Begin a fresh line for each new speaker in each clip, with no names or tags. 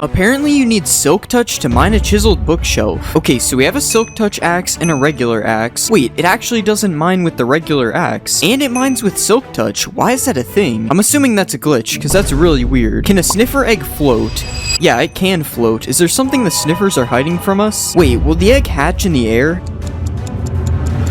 Apparently you need Silk Touch to mine a chiseled bookshelf. Okay, so we have a Silk Touch axe and a regular axe. Wait, it actually doesn't mine with the regular axe. And it mines with Silk Touch. Why is that a thing? I'm assuming that's a glitch, because that's really weird. Can a sniffer egg float? Yeah, it can float. Is there something the sniffers are hiding from us? Wait, will the egg hatch in the air?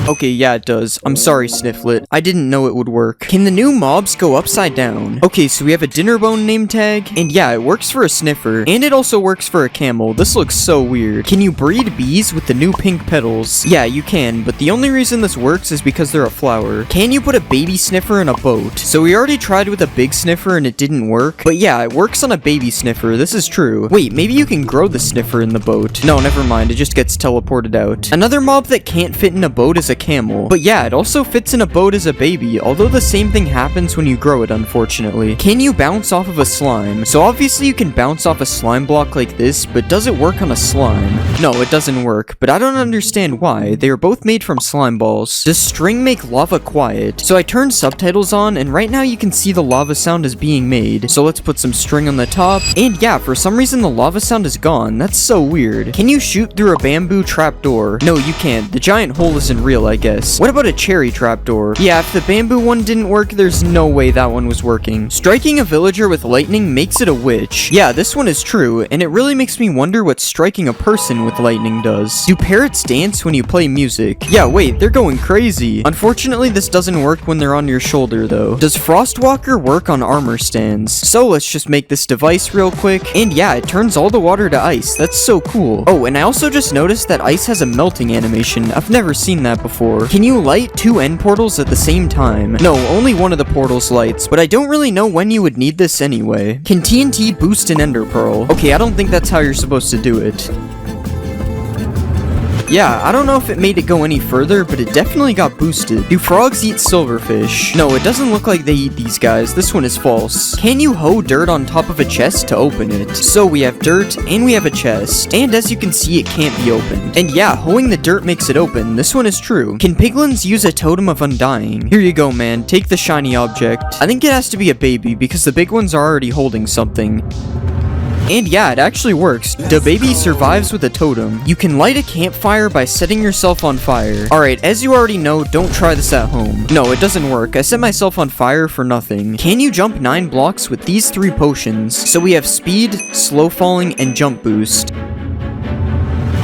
Okay, yeah, it does. I'm sorry, Snifflet. I didn't know it would work. Can the new mobs go upside down? Okay, so we have a Dinnerbone name tag, and yeah, it works for a sniffer, and it also works for a camel. This looks so weird. Can you breed bees with the new pink petals? Yeah, you can, but the only reason this works is because they're a flower. Can you put a baby sniffer in a boat? So we already tried with a big sniffer and it didn't work, but yeah, it works on a baby sniffer. This is true. Wait, maybe you can grow the sniffer in the boat. No, never mind. It just gets teleported out. Another mob that can't fit in a boat is a camel. But yeah, it also fits in a boat as a baby, although the same thing happens when you grow it, unfortunately. Can you bounce off of a slime? So obviously you can bounce off a slime block like this, but does it work on a slime? No, it doesn't work, but I don't understand why. They are both made from slime balls. Does string make lava quiet? So I turned subtitles on, and right now you can see the lava sound is being made. So let's put some string on the top, and yeah, for some reason the lava sound is gone. That's so weird. Can you shoot through a bamboo trapdoor? No, you can't. The giant hole isn't real, I guess. What about a cherry trapdoor? Yeah, if the bamboo one didn't work, there's no way that one was working. Striking a villager with lightning makes it a witch. Yeah, this one is true, and it really makes me wonder what striking a person with lightning does. Do parrots dance when you play music? Yeah, wait, they're going crazy. Unfortunately, this doesn't work when they're on your shoulder, though. Does Frostwalker work on armor stands? So let's just make this device real quick, and yeah, it turns all the water to ice. That's so cool. Oh, and I also just noticed that ice has a melting animation. I've never seen that before. Can you light two end portals at the same time? No, only one of the portals lights, but I don't really know when you would need this anyway. Can TNT boost an ender pearl? Okay, I don't think that's how you're supposed to do it. Yeah, I don't know if it made it go any further, but it definitely got boosted. Do frogs eat silverfish? No, it doesn't look like they eat these guys. This one is false. Can you hoe dirt on top of a chest to open it? So we have dirt, and we have a chest. And as you can see, it can't be opened. And yeah, hoeing the dirt makes it open. This one is true. Can piglins use a totem of undying? Here you go, man. Take the shiny object. I think it has to be a baby, because the big ones are already holding something. And yeah, it actually works. The baby survives with a totem. You can light a campfire by setting yourself on fire. Alright, as you already know, don't try this at home. No, it doesn't work. I set myself on fire for nothing. Can you jump 9 blocks with these 3 potions? So we have speed, slow falling, and jump boost.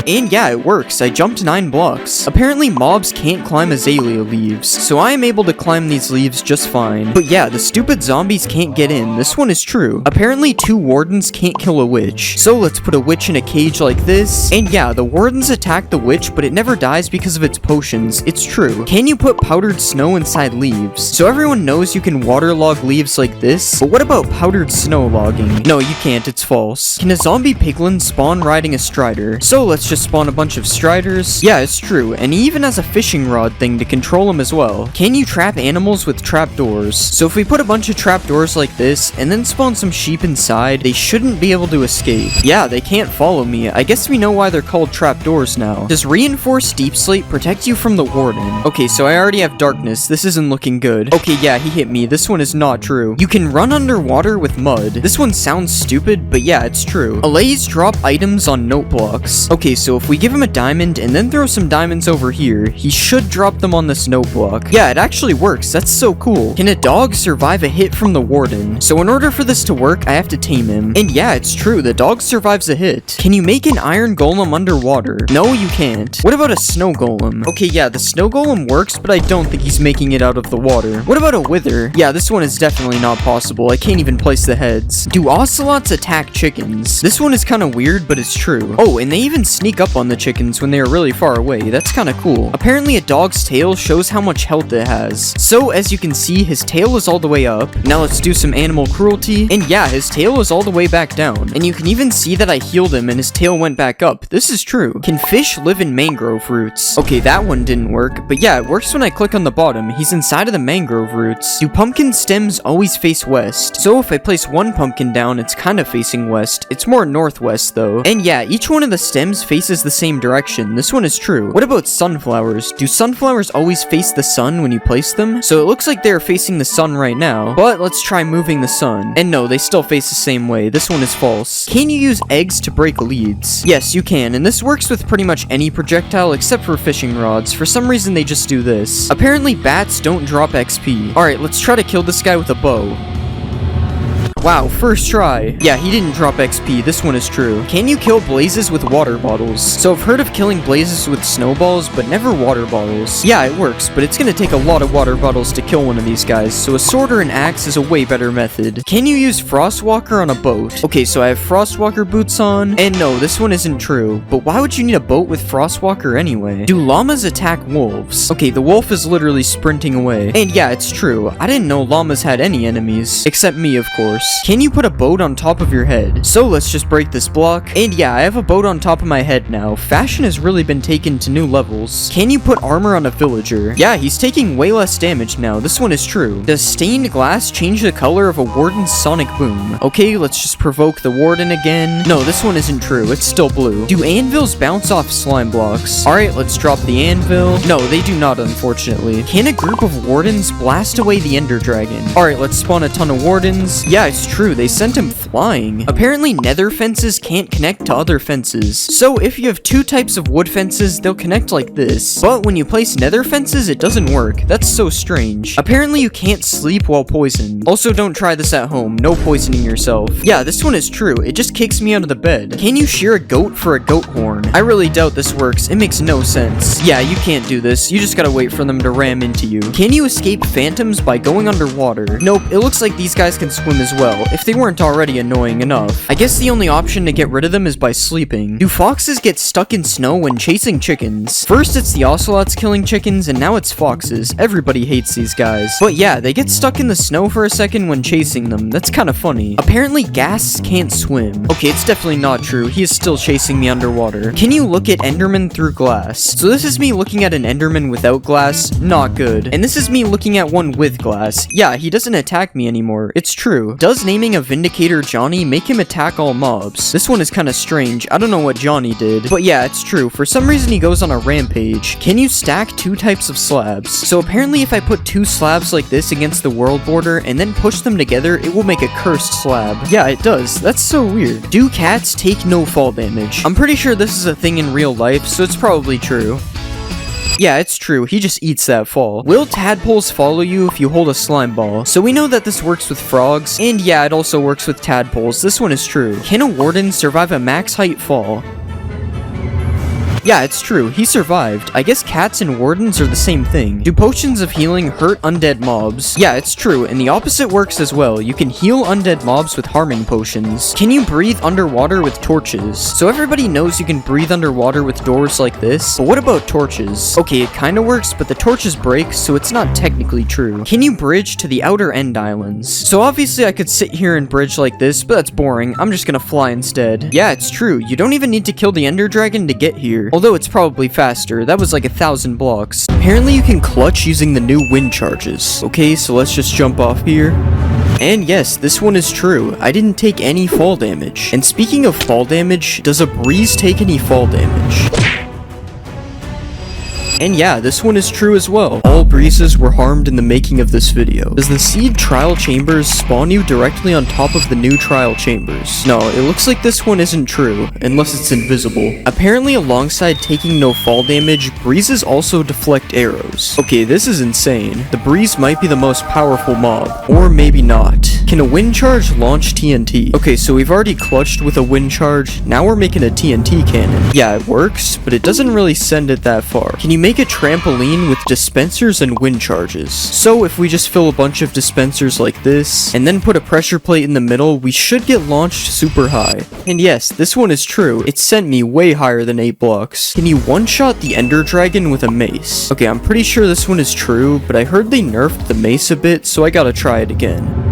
And yeah, it works. I jumped 9 blocks. Apparently mobs can't climb azalea leaves, so I am able to climb these leaves just fine. But yeah, the stupid zombies can't get in. This one is true. Apparently 2 wardens can't kill a witch. So let's put a witch in a cage like this. And yeah, the wardens attack the witch, but it never dies because of its potions. It's true. Can you put powdered snow inside leaves? So everyone knows you can waterlog leaves like this, but what about powdered snow logging? No, you can't. It's false. Can a zombie piglin spawn riding a strider? So let's just spawn a bunch of striders. Yeah, it's true, and he even has a fishing rod thing to control them as well. Can you trap animals with trapdoors? So if we put a bunch of trapdoors like this, and then spawn some sheep inside, they shouldn't be able to escape. Yeah, they can't follow me. I guess we know why they're called trapdoors now. Does reinforced deep slate protect you from the warden? Okay, so I already have darkness. This isn't looking good. Okay, yeah, he hit me. This one is not true. You can run underwater with mud. This one sounds stupid, but yeah, it's true. Allays drop items on note blocks. Okay, so if we give him a diamond and then throw some diamonds over here, he should drop them on this note block. Yeah, it actually works. That's so cool. Can a dog survive a hit from the warden? So in order for this to work, I have to tame him. And yeah, it's true. The dog survives a hit. Can you make an iron golem underwater? No, you can't. What about a snow golem? Okay, yeah, the snow golem works, but I don't think he's making it out of the water. What about a wither? Yeah, this one is definitely not possible. I can't even place the heads. Do ocelots attack chickens? This one is kind of weird, but it's true. Oh, and they even sneak up on the chickens when they are really far away. That's kind of cool. Apparently a dog's tail shows how much health it has. So as you can see, his tail is all the way up. Now let's do some animal cruelty. And yeah, his tail is all the way back down. And you can even see that I healed him and his tail went back up. This is true. Can fish live in mangrove roots? Okay, that one didn't work. But yeah, it works when I click on the bottom. He's inside of the mangrove roots. Do pumpkin stems always face west? So if I place one pumpkin down, it's kind of facing west. It's more northwest though. And yeah, each one of the stems faces faces the same direction. This one is true. What about sunflowers? Do sunflowers always face the sun when you place them? So it looks like they're facing the sun right now, but let's try moving the sun. And no, they still face the same way. This one is false. Can you use eggs to break leads? Yes, you can, and this works with pretty much any projectile except for fishing rods. For some reason, they just do this. Apparently, bats don't drop XP. Alright, let's try to kill this guy with a bow. Wow, first try. Yeah, he didn't drop XP. This one is true. Can you kill blazes with water bottles? So I've heard of killing blazes with snowballs, but never water bottles. Yeah, it works, but it's gonna take a lot of water bottles to kill one of these guys, so a sword or an axe is a way better method. Can you use Frostwalker on a boat? Okay, so I have Frostwalker boots on, and no, this one isn't true. But why would you need a boat with Frostwalker anyway? Do llamas attack wolves? Okay, the wolf is literally sprinting away. And yeah, it's true. I didn't know llamas had any enemies. Except me, of course. Can you put a boat on top of your head? So let's just break this block. And yeah, I have a boat on top of my head now. Fashion has really been taken to new levels. Can you put armor on a villager? Yeah, he's taking way less damage now. This one is true. Does stained glass change the color of a warden's sonic boom? Okay, let's just provoke the warden again. No, this one isn't true. It's still blue. Do anvils bounce off slime blocks? Alright, let's drop the anvil. No, they do not, unfortunately. Can a group of wardens blast away the ender dragon? Alright, let's spawn a ton of wardens. Yeah, it's true. They sent him flying. Apparently, nether fences can't connect to other fences. So if you have two types of wood fences, they'll connect like this. But when you place nether fences, it doesn't work. That's so strange. Apparently, you can't sleep while poisoned. Also, don't try this at home. No poisoning yourself. Yeah, this one is true. It just kicks me out of the bed. Can you shear a goat for a goat horn? I really doubt this works. It makes no sense. Yeah, you can't do this. You just gotta wait for them to ram into you. Can you escape phantoms by going underwater? Nope, it looks like these guys can swim as well. If they weren't already annoying enough. I guess the only option to get rid of them is by sleeping. Do foxes get stuck in snow when chasing chickens? First it's the ocelots killing chickens, and now it's foxes. Everybody hates these guys. But yeah, they get stuck in the snow for a second when chasing them. That's kind of funny. Apparently ghasts can't swim. Okay, it's definitely not true. He is still chasing me underwater. Can you look at enderman through glass? So this is me looking at an enderman without glass. Not good. And this is me looking at one with glass. Yeah, he doesn't attack me anymore. It's true. Does naming a Vindicator Johnny make him attack all mobs? This one is kind of strange. I don't know what Johnny did. But yeah, it's true. For some reason he goes on a rampage. Can you stack two types of slabs? So apparently if I put two slabs like this against the world border and then push them together, it will make a cursed slab. Yeah, it does. That's so weird. Do cats take no fall damage? I'm pretty sure this is a thing in real life, so it's probably true. Yeah, it's true. He just eats that fall. Will tadpoles follow you if you hold a slime ball? So we know that this works with frogs, and yeah, it also works with tadpoles. This one is true. Can a warden survive a max height fall? Yeah, it's true. He survived. I guess cats and wardens are the same thing. Do potions of healing hurt undead mobs? Yeah, it's true, and the opposite works as well. You can heal undead mobs with harming potions. Can you breathe underwater with torches? So everybody knows you can breathe underwater with doors like this, but what about torches? Okay, it kinda works, but the torches break, so it's not technically true. Can you bridge to the outer end islands? So obviously I could sit here and bridge like this, but that's boring. I'm just gonna fly instead. Yeah, it's true. You don't even need to kill the ender dragon to get here. Although it's probably faster. That was like 1,000 blocks. Apparently you can clutch using the new wind charges. Okay, so let's just jump off here. And yes, this one is true. I didn't take any fall damage. And speaking of fall damage, does a breeze take any fall damage? And yeah, this one is true as well. All breezes were harmed in the making of this video. Does the seed trial chambers spawn you directly on top of the new trial chambers? No, it looks like this one isn't true, unless it's invisible. Apparently alongside taking no fall damage, breezes also deflect arrows. Okay, this is insane. The breeze might be the most powerful mob, or maybe not. Can a wind charge launch TNT? Okay, so we've already clutched with a wind charge, now we're making a TNT cannon. Yeah, it works, but it doesn't really send it that far. Can you make a trampoline with dispensers and wind charges? So if we just fill a bunch of dispensers like this, and then put a pressure plate in the middle, we should get launched super high. And yes, this one is true. It sent me way higher than 8 blocks. Can you one-shot the ender dragon with a mace? Okay, I'm pretty sure this one is true, but I heard they nerfed the mace a bit, so I gotta try it again.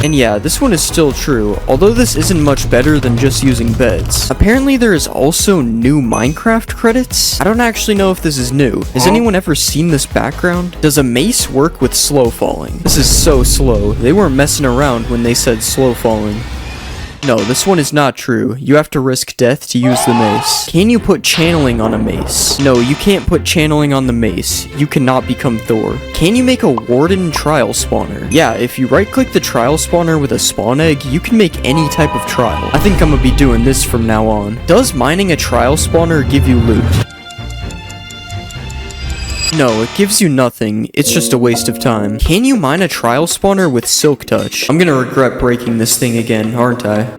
And yeah, this one is still true, although this isn't much better than just using beds. Apparently there is also new Minecraft credits? I don't actually know if this is new. Has anyone ever seen this background? Does a mace work with slow falling? This is so slow. They weren't messing around when they said slow falling. No, this one is not true. You have to risk death to use the mace. Can you put channeling on a mace? No, you can't put channeling on the mace. You cannot become Thor. Can you make a warden trial spawner? Yeah, if you right-click the trial spawner with a spawn egg, you can make any type of trial. I think I'm gonna be doing this from now on. Does mining a trial spawner give you loot? No, it gives you nothing. It's just a waste of time. Can you mine a trial spawner with Silk Touch? I'm gonna regret breaking this thing again, aren't I?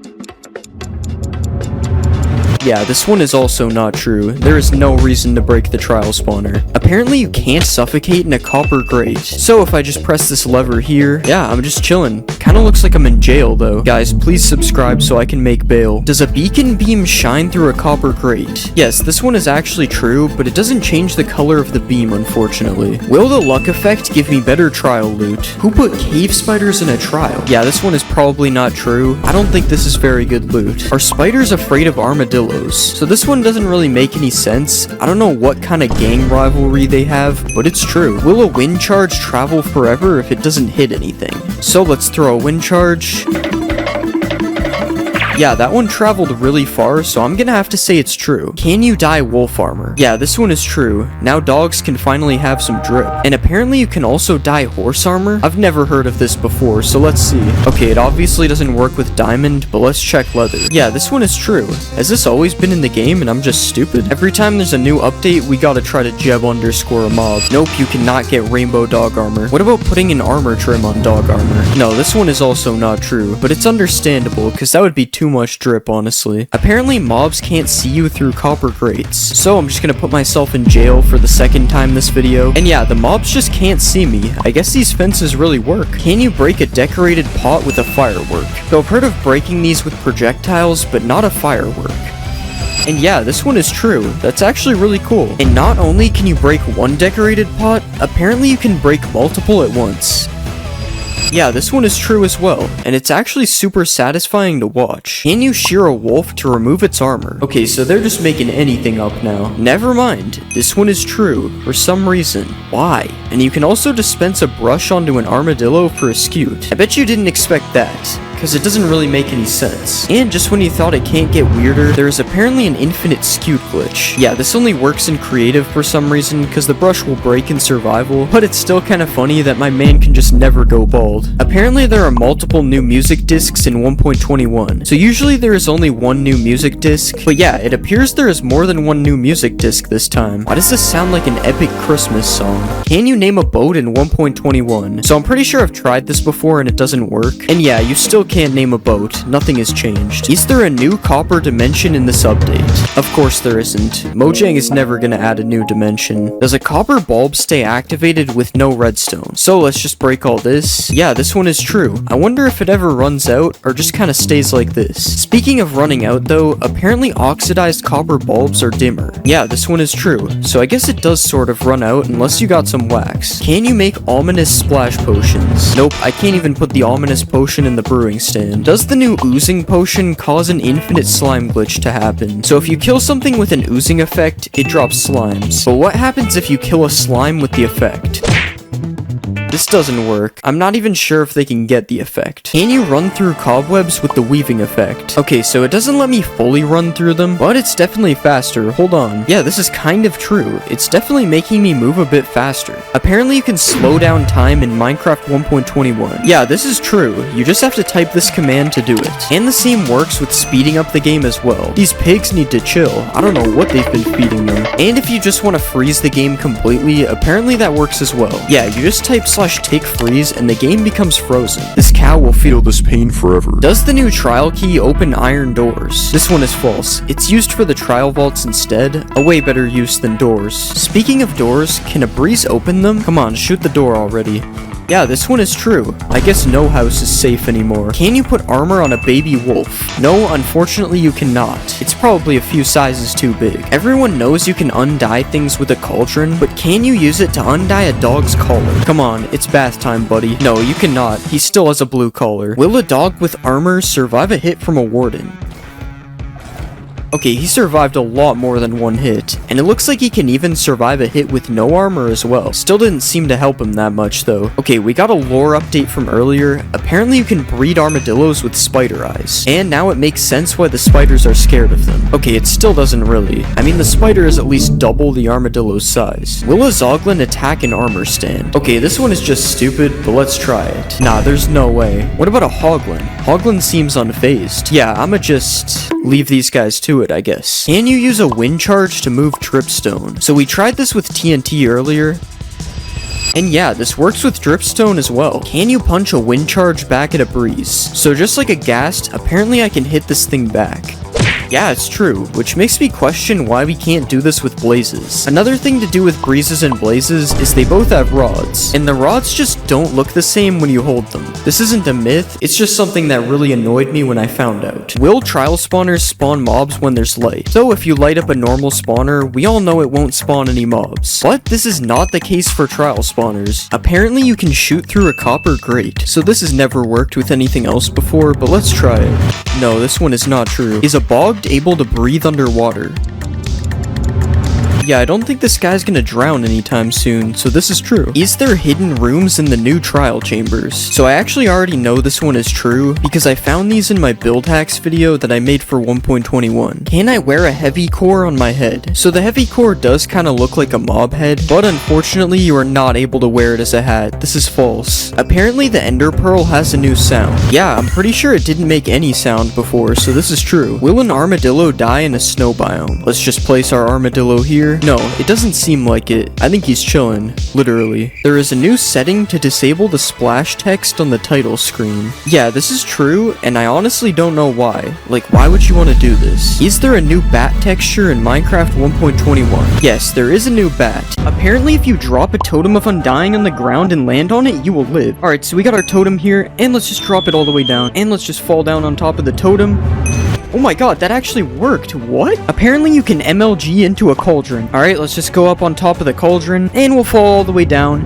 Yeah, this one is also not true. There is no reason to break the trial spawner. Apparently you can't suffocate in a copper grate. So if I just press this lever here, yeah, I'm just chilling. Kinda looks like I'm in jail though. Guys, please subscribe so I can make bail. Does a beacon beam shine through a copper grate? Yes, this one is actually true, but it doesn't change the color of the beam, unfortunately. Will the luck effect give me better trial loot? Who put cave spiders in a trial? Yeah, this one is probably not true. I don't think this is very good loot. Are spiders afraid of armadillos? So this one doesn't really make any sense. I don't know what kind of gang rivalry they have, but it's true. Will a wind charge travel forever if it doesn't hit anything? So let's throw a wind charge. Yeah, that one traveled really far, so I'm gonna have to say it's true. Can you dye wolf armor? Yeah, this one is true. Now dogs can finally have some drip. And apparently you can also dye horse armor? I've never heard of this before, so let's see. Okay, it obviously doesn't work with diamond, but let's check leather. Yeah, this one is true. Has this always been in the game and I'm just stupid? Every time there's a new update, we gotta try to Jeb underscore a mob. Nope, you cannot get rainbow dog armor. What about putting an armor trim on dog armor? No, this one is also not true, but it's understandable, because that would be too much drip, honestly. Apparently mobs can't see you through copper grates, so I'm just gonna put myself in jail for the second time this video. And yeah, the mobs just can't see me. I guess these fences really work. Can you break a decorated pot with a firework? So I've heard of breaking these with projectiles, but not a firework. And yeah, this one is true. That's actually really cool. And not only can you break one decorated pot, apparently you can break multiple at once. Yeah, this one is true as well, and it's actually super satisfying to watch. Can you shear a wolf to remove its armor? Okay, so they're just making anything up now. Never mind, this one is true, for some reason. Why? And you can also dispense a brush onto an armadillo for a scute. I bet you didn't expect that, because it doesn't really make any sense. And just when you thought it can't get weirder, there is apparently an infinite scute glitch. Yeah, this only works in creative for some reason, because the brush will break in survival, but it's still kind of funny that my man can just never go bald. Apparently there are multiple new music discs in 1.21, so usually there is only one new music disc, but yeah, it appears there is more than one new music disc this time. Why does this sound like an epic Christmas song? Can you name a boat in 1.21? So I'm pretty sure I've tried this before and it doesn't work, and yeah, you still can't name a boat. Nothing has changed. Is there a new copper dimension in this update? Of course there isn't. Mojang is never gonna add a new dimension. Does a copper bulb stay activated with no redstone? So let's just break all this. Yeah, this one is true. I wonder if it ever runs out or just kind of stays like this. Speaking of running out though, apparently oxidized copper bulbs are dimmer. Yeah, this one is true. So I guess it does sort of run out unless you got some wax. Can you make ominous splash potions? Nope, I can't even put the ominous potion in the brewing stand. Does the new oozing potion cause an infinite slime glitch to happen? So if you kill something with an oozing effect, it drops slimes. But what happens if you kill a slime with the effect? This doesn't work. I'm not even sure if they can get the effect. Can you run through cobwebs with the weaving effect? Okay, so it doesn't let me fully run through them, but it's definitely faster. Hold on. Yeah, this is kind of true. It's definitely making me move a bit faster. Apparently you can slow down time in Minecraft 1.21. Yeah, this is true. You just have to type this command to do it. And the same works with speeding up the game as well. These pigs need to chill. I don't know what they've been feeding them. And if you just want to freeze the game completely, apparently that works as well. Yeah, you just type /tick freeze and the game becomes frozen. This cow will feel this pain forever. Does the new trial key open iron doors? This one is false. It's used for the trial vaults instead. A way better use than doors. Speaking of doors, can a breeze open them? Come on, shoot the door already. Yeah, this one is true. I guess no house is safe anymore. Can you put armor on a baby wolf? No, unfortunately you cannot. It's probably a few sizes too big. Everyone knows you can undye things with a cauldron, but can you use it to undye a dog's collar? Come on, it's bath time, buddy. No, you cannot. He still has a blue collar. Will a dog with armor survive a hit from a warden? Okay, he survived a lot more than one hit, and it looks like he can even survive a hit with no armor as well. Still didn't seem to help him that much though. Okay, we got a lore update from earlier. Apparently you can breed armadillos with spider eyes, and now it makes sense why the spiders are scared of them. Okay, it still doesn't really. I mean, the spider is at least double the armadillo's size. Will a Zoglin attack an armor stand? Okay, this one is just stupid, but let's try it. Nah, there's no way. What about a Hoglin? Hoglin seems unfazed. Yeah, I'ma just leave these guys to it, I guess. Can you use a wind charge to move Dripstone? So we tried this with TNT earlier, and yeah, this works with Dripstone as well. Can you punch a wind charge back at a breeze? So just like a Ghast, apparently I can hit this thing back. Yeah, it's true, which makes me question why we can't do this with blazes. Another thing to do with breezes and blazes is they both have rods, and the rods just don't look the same when you hold them. This isn't a myth, it's just something that really annoyed me when I found out. Will trial spawners spawn mobs when there's light? So if you light up a normal spawner, we all know it won't spawn any mobs. But this is not the case for trial spawners. Apparently you can shoot through a copper grate, so this has never worked with anything else before, but let's try it. No, this one is not true. Is a bog able to breathe underwater? Yeah, I don't think this guy's gonna drown anytime soon, so this is true. Is there hidden rooms in the new trial chambers? So I actually already know this one is true, because I found these in my build hacks video that I made for 1.21. Can I wear a heavy core on my head? So the heavy core does kind of look like a mob head, but unfortunately you are not able to wear it as a hat. This is false. Apparently the ender pearl has a new sound. Yeah, I'm pretty sure it didn't make any sound before, so this is true. Will an armadillo die in a snow biome? Let's just place our armadillo here. No, it doesn't seem like it. I think he's chilling, literally. There is a new setting to disable the splash text on the title screen. Yeah, this is true, and I honestly don't know why. Like, why would you want to do this? Is there a new bat texture in Minecraft 1.21? Yes, there is a new bat. Apparently, if you drop a totem of undying on the ground and land on it, you will live. Alright, so we got our totem here, and let's just drop it all the way down. And let's just fall down on top of the totem. Oh my god, that actually worked. What? Apparently you can MLG into a cauldron. Alright, let's just go up on top of the cauldron, and we'll fall all the way down.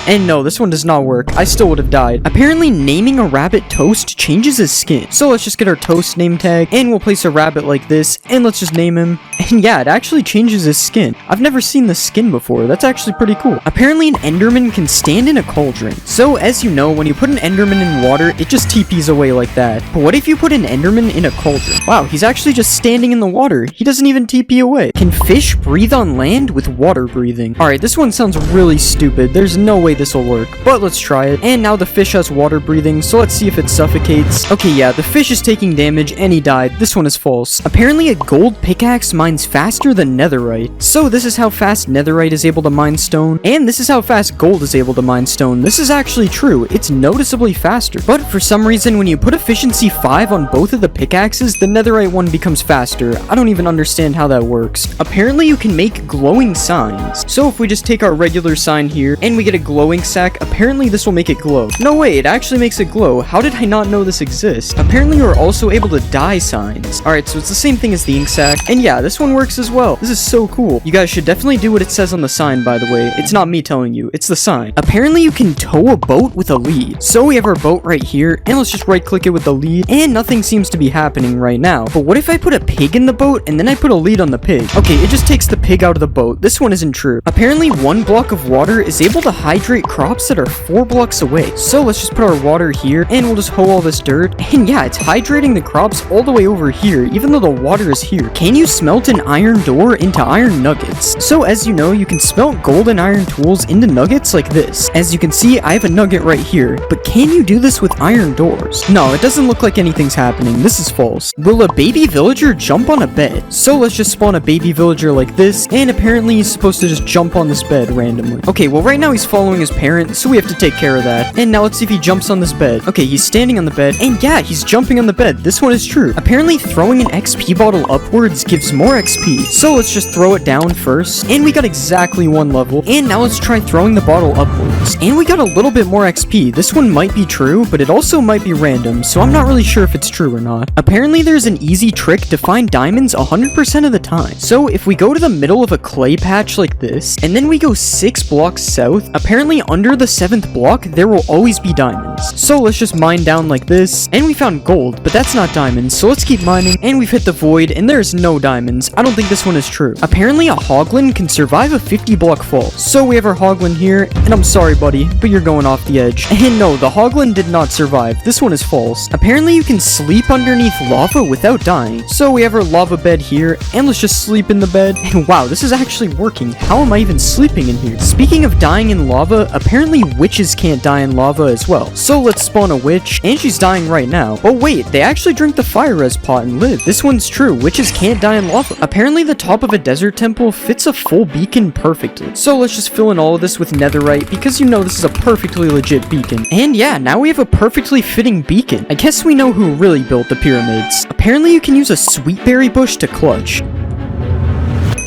And no, this one does not work. I still would have died. Apparently, naming a rabbit Toast changes his skin. So let's just get our Toast name tag, and we'll place a rabbit like this, and let's just name him. And yeah, it actually changes his skin. I've never seen this skin before. That's actually pretty cool. Apparently, an Enderman can stand in a cauldron. So, as you know, when you put an Enderman in water, it just TPs away like that. But what if you put an Enderman in a cauldron? Wow, he's actually just standing in the water. He doesn't even TP away. Can fish breathe on land with water breathing? Alright, this one sounds really stupid. There's no way this will work, but let's try it. And now the fish has water breathing, so let's see if it suffocates. Okay, yeah, the fish is taking damage and he died. This one is false. Apparently a gold pickaxe mines faster than netherite. So this is how fast netherite is able to mine stone, and this is how fast gold is able to mine stone. This is actually true. It's noticeably faster. But for some reason, when you put efficiency 5 on both of the pickaxes, the netherite one becomes faster. I don't even understand how that works. Apparently you can make glowing signs. So if we just take our regular sign here, and we get a glowing sack, apparently this will make it glow. No way, it actually makes it glow. How did I not know this exists? Apparently you're also able to dye signs. Alright, so it's the same thing as the ink sack, and yeah, this one works as well. This is so cool. You guys should definitely do what it says on the sign, by the way. It's not me telling you, it's the sign. Apparently you can tow a boat with a lead. So we have our boat right here, and let's just right click it with the lead, and nothing seems to be happening right now. But what if I put a pig in the boat, and then I put a lead on the pig? Okay, it just takes the pig out of the boat. This one isn't true. Apparently 1 block of water is able to hydrate crops that are 4 blocks away. So let's just put our water here, and we'll just hoe all this dirt. And yeah, it's hydrating the crops all the way over here, even though the water is here. Can you smelt an iron door into iron nuggets? So as you know, you can smelt gold and iron tools into nuggets like this. As you can see, I have a nugget right here, but can you do this with iron doors? No, it doesn't look like anything's happening. This is false. Will a baby villager jump on a bed? So let's just spawn a baby villager like this, and apparently he's supposed to just jump on this bed randomly. Okay, well right now he's following his parent, so we have to take care of that. And now let's see if he jumps on this bed. Okay, he's standing on the bed, and yeah, he's jumping on the bed. This one is true. Apparently throwing an XP bottle upwards gives more XP. So let's just throw it down first, and we got exactly 1 level. And now let's try throwing the bottle upwards, and we got a little bit more XP. This one might be true, but it also might be random, so I'm not really sure if it's true or not. Apparently there's an easy trick to find diamonds 100% of the time. So if we go to the middle of a clay patch like this, and then we go 6 blocks south, apparently apparently under the 7th block, there will always be diamonds. So let's just mine down like this, and we found gold, but that's not diamonds, so let's keep mining, and we've hit the void, and there's no diamonds. I don't think this one is true. Apparently a hoglin can survive a 50 block fall. So we have our hoglin here, and I'm sorry buddy, but you're going off the edge. And no, the hoglin did not survive. This one is false. Apparently you can sleep underneath lava without dying. So we have our lava bed here, and let's just sleep in the bed. And wow, this is actually working. How am I even sleeping in here? Speaking of dying in lava, apparently witches can't die in lava as well. So let's spawn a witch, and she's dying right now. Oh wait, they actually drink the fire res pot and live. This one's true. Witches can't die in lava. Apparently the top of a desert temple fits a full beacon perfectly. So let's just fill in all of this with netherite, because you know this is a perfectly legit beacon. And yeah, now we have a perfectly fitting beacon. I guess we know who really built the pyramids. Apparently you can use a sweetberry bush to clutch.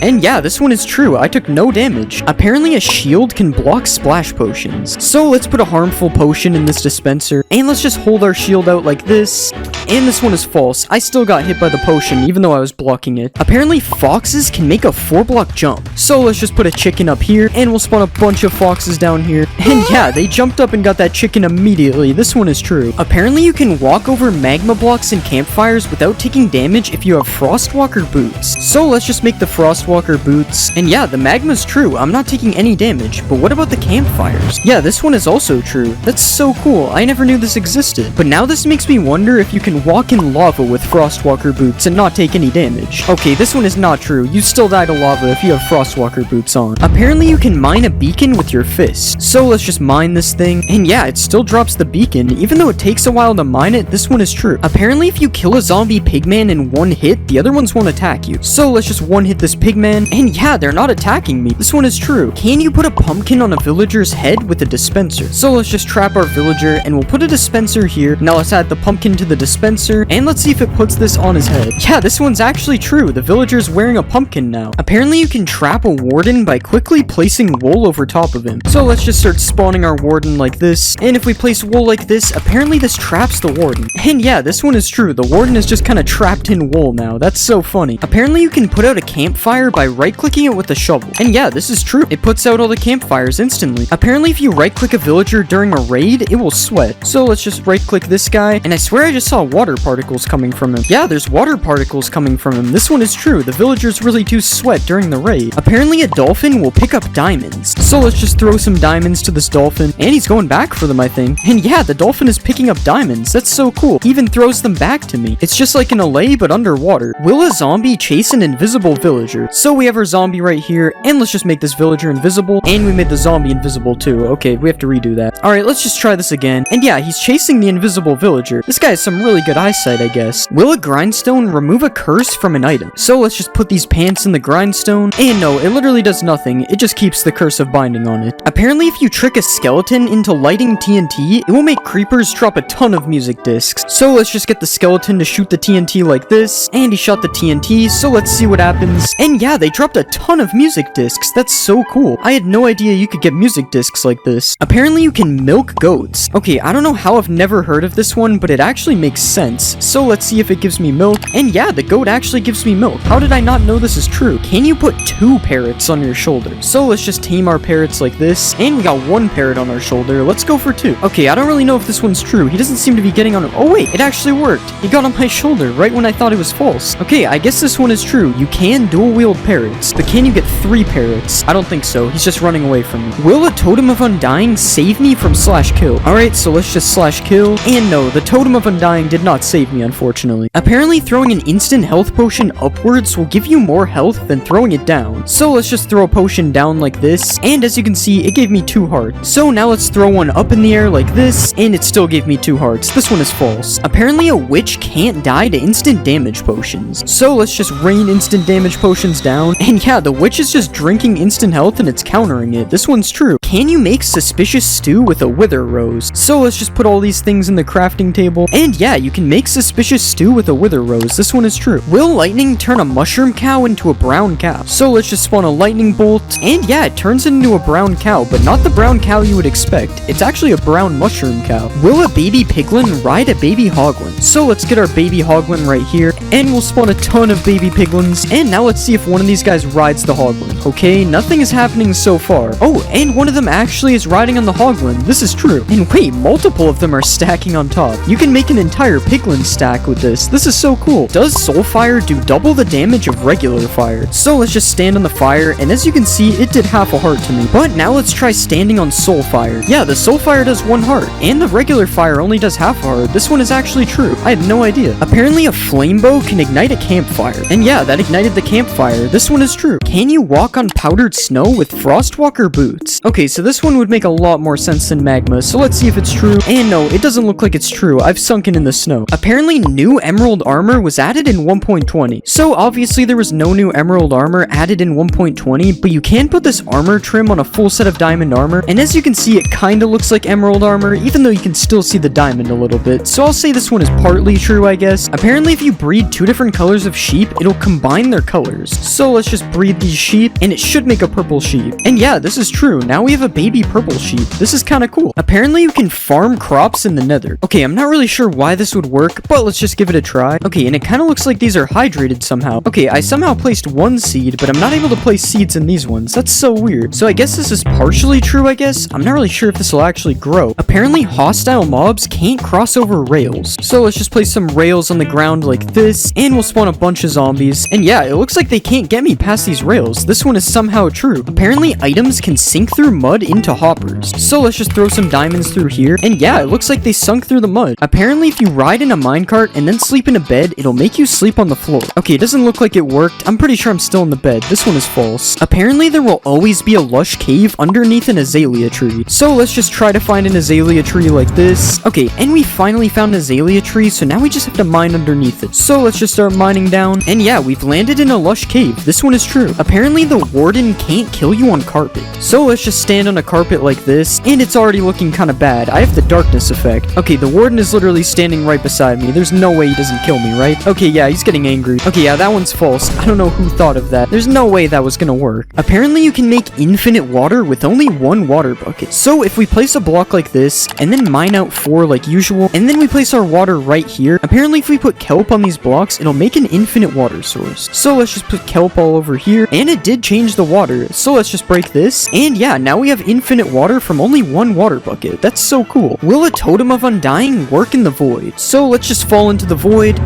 And yeah, this one is true. I took no damage. Apparently a shield can block splash potions. So let's put a harmful potion in this dispenser, and let's just hold our shield out like this. And this one is false. I still got hit by the potion, even though I was blocking it. Apparently foxes can make a 4-block jump. So let's just put a chicken up here, and we'll spawn a bunch of foxes down here. And yeah, they jumped up and got that chicken immediately. This one is true. Apparently you can walk over magma blocks and campfires without taking damage if you have Frostwalker boots. So let's just make the Frostwalker boots. And yeah, the magma's true. I'm not taking any damage. But what about the campfires? Yeah, this one is also true. That's so cool. I never knew this existed. But now this makes me wonder if you can walk in lava with Frostwalker boots and not take any damage. Okay, this one is not true. You still die to lava if you have Frostwalker boots on. Apparently you can mine a beacon with your fist. So let's just mine this thing. And yeah, it still drops the beacon. Even though it takes a while to mine it, this one is true. Apparently if you kill a zombie pigman in one hit, the other ones won't attack you. So let's just one hit this pigman. And yeah, they're not attacking me. This one is true. Can you put a pumpkin on a villager's head with a dispenser? So let's just trap our villager, and we'll put a dispenser here. Now let's add the pumpkin to the dispenser, and let's see if it puts this on his head. Yeah, this one's actually true. The villager's wearing a pumpkin now. Apparently you can trap a warden by quickly placing wool over top of him. So let's just start spawning our warden like this, and if we place wool like this, apparently this traps the warden. And yeah, this one is true. The warden is just kind of trapped in wool now. That's so funny. Apparently you can put out a campfire by right-clicking it with the shovel. And yeah, this is true. It puts out all the campfires instantly. Apparently if you right-click a villager during a raid, it will sweat. So let's just right-click this guy, and I swear I just saw water particles coming from him. Yeah, there's water particles coming from him. This one is true. The villagers really do sweat during the raid. Apparently a dolphin will pick up diamonds. So let's just throw some diamonds to this dolphin, and he's going back for them, I think. And yeah, the dolphin is picking up diamonds. That's so cool. He even throws them back to me. It's just like an allay, but underwater. Will a zombie chase an invisible villager? So we have our zombie right here, and let's just make this villager invisible, and we made the zombie invisible too. Okay, we have to redo that. Alright, let's just try this again. And yeah, he's chasing the invisible villager. This guy has some really good eyesight, I guess. Will a grindstone remove a curse from an item? So let's just put these pants in the grindstone, and no, it literally does nothing. It just keeps the curse of binding on it. Apparently if you trick a skeleton into lighting TNT, it will make creepers drop a ton of music discs. So let's just get the skeleton to shoot the TNT like this, and he shot the TNT, so let's see what happens. And yeah, they dropped a ton of music discs. That's so cool. I had no idea you could get music discs like this. Apparently you can milk goats. Okay, I don't know how I've never heard of this one, but it actually makes sense. So let's see if it gives me milk. And yeah, the goat actually gives me milk. How did I not know this is true? Can you put 2 parrots on your shoulder? So let's just tame our parrots like this, and we got 1 parrot on our shoulder. Let's go for 2. Okay, I don't really know if this one's true. He doesn't seem to be getting on it. Oh wait, it actually worked. He got on my shoulder right when I thought it was false. Okay, I guess this one is true. You can dual wield parrots, but can you get 3 parrots? I don't think so. He's just running away from me. Will a totem of undying save me from /kill? Alright, so let's just /kill. And no, the totem of undying did not save me, unfortunately. Apparently throwing an instant health potion upwards will give you more health than throwing it down. So let's just throw a potion down like this, and as you can see, it gave me 2 hearts. So now let's throw one up in the air like this, and it still gave me 2 hearts. This one is false. Apparently a witch can't die to instant damage potions. So let's just rain instant damage potions down, and yeah, the witch is just drinking instant health and it's countering it. This one's true. Can you make suspicious stew with a wither rose? So let's just put all these things in the crafting table, and yeah, you can make suspicious stew with a wither rose. This one is true. Will lightning turn a mushroom cow into a brown cow? So let's just spawn a lightning bolt, and yeah, it turns it into a brown cow, but not the brown cow you would expect. It's actually a brown mushroom cow. Will a baby piglin ride a baby hoglin? So let's get our baby hoglin right here, and we'll spawn a ton of baby piglins. And now let's see if one of these guys rides the hoglin. Okay, nothing is happening so far. Oh, and one of them actually is riding on the hoglin. This is true. And wait, multiple of them are stacking on top. You can make an entire piglin stack with this. This is so cool. Does Soulfire do double the damage of regular fire? So let's just stand on the fire, and as you can see, it did half a heart to me. But now let's try standing on Soulfire. Yeah, the Soulfire does 1 heart, and the regular fire only does half a heart. This one is actually true. I had no idea. Apparently a flame bow can ignite a campfire. And yeah, that ignited the campfire. This one is true. Can you walk on powdered snow with Frostwalker boots? Okay, so this one would make a lot more sense than magma, so let's see if it's true. And no, it doesn't look like it's true. I've sunken in the snow. Apparently new emerald armor was added in 1.20. So obviously there was no new emerald armor added in 1.20, but you can put this armor trim on a full set of diamond armor, and as you can see, it kinda looks like emerald armor, even though you can still see the diamond a little bit. So I'll say this one is partly true, I guess. Apparently if you breed 2 different colors of sheep, it'll combine their colors. So let's just breed these sheep, and it should make a purple sheep. And yeah, this is true. Now we have a baby purple sheep. This is kinda cool. Apparently you can farm crops in the nether. Okay, I'm not really sure why this would work, but let's just give it a try. Okay, and it kinda looks like these are hydrated somehow. Okay, I somehow placed 1 seed, but I'm not able to place seeds in these ones. That's so weird. So I guess this is partially true, I guess. I'm not really sure if this will actually grow. Apparently hostile mobs can't cross over rails. So let's just place some rails on the ground like this, and we'll spawn a bunch of zombies. And yeah, it looks like they can't get me past these rails. This one is somehow true. Apparently items can sink through mud into hoppers. So let's just throw some diamonds through here, and yeah, it looks like they sunk through the mud. Apparently if you ride in a minecart and then sleep in a bed, it'll make you sleep on the floor. Okay, it doesn't look like it worked. I'm pretty sure I'm still in the bed. This one is false. Apparently there will always be a lush cave underneath an azalea tree. So let's just try to find an azalea tree like this. Okay, and we finally found an azalea tree, so now we just have to mine underneath it. So let's just start mining down, and yeah, we've landed in a lush cave. This one is true. Apparently the warden can't kill you on carpet. So let's just stand on a carpet like this, and it's already looking kind of bad. I have the darkness effect. Okay, the warden is literally standing right beside me. There's no way he doesn't kill me, right? Okay, yeah, he's getting angry. Okay, yeah, that one's false. I don't know who thought of that. There's no way that was gonna work. Apparently you can make infinite water with only 1 water bucket. So if we place a block like this, and then mine out 4 like usual, and then we place our water right here, apparently if we put kelp on these blocks, it'll make an infinite water source. So let's just put kelp all over here, and it did change the water. So let's just break this, and yeah, now we have infinite water from only 1 water bucket. That's so cool. Will a totem of undying work in the void? So let's just fall into the void.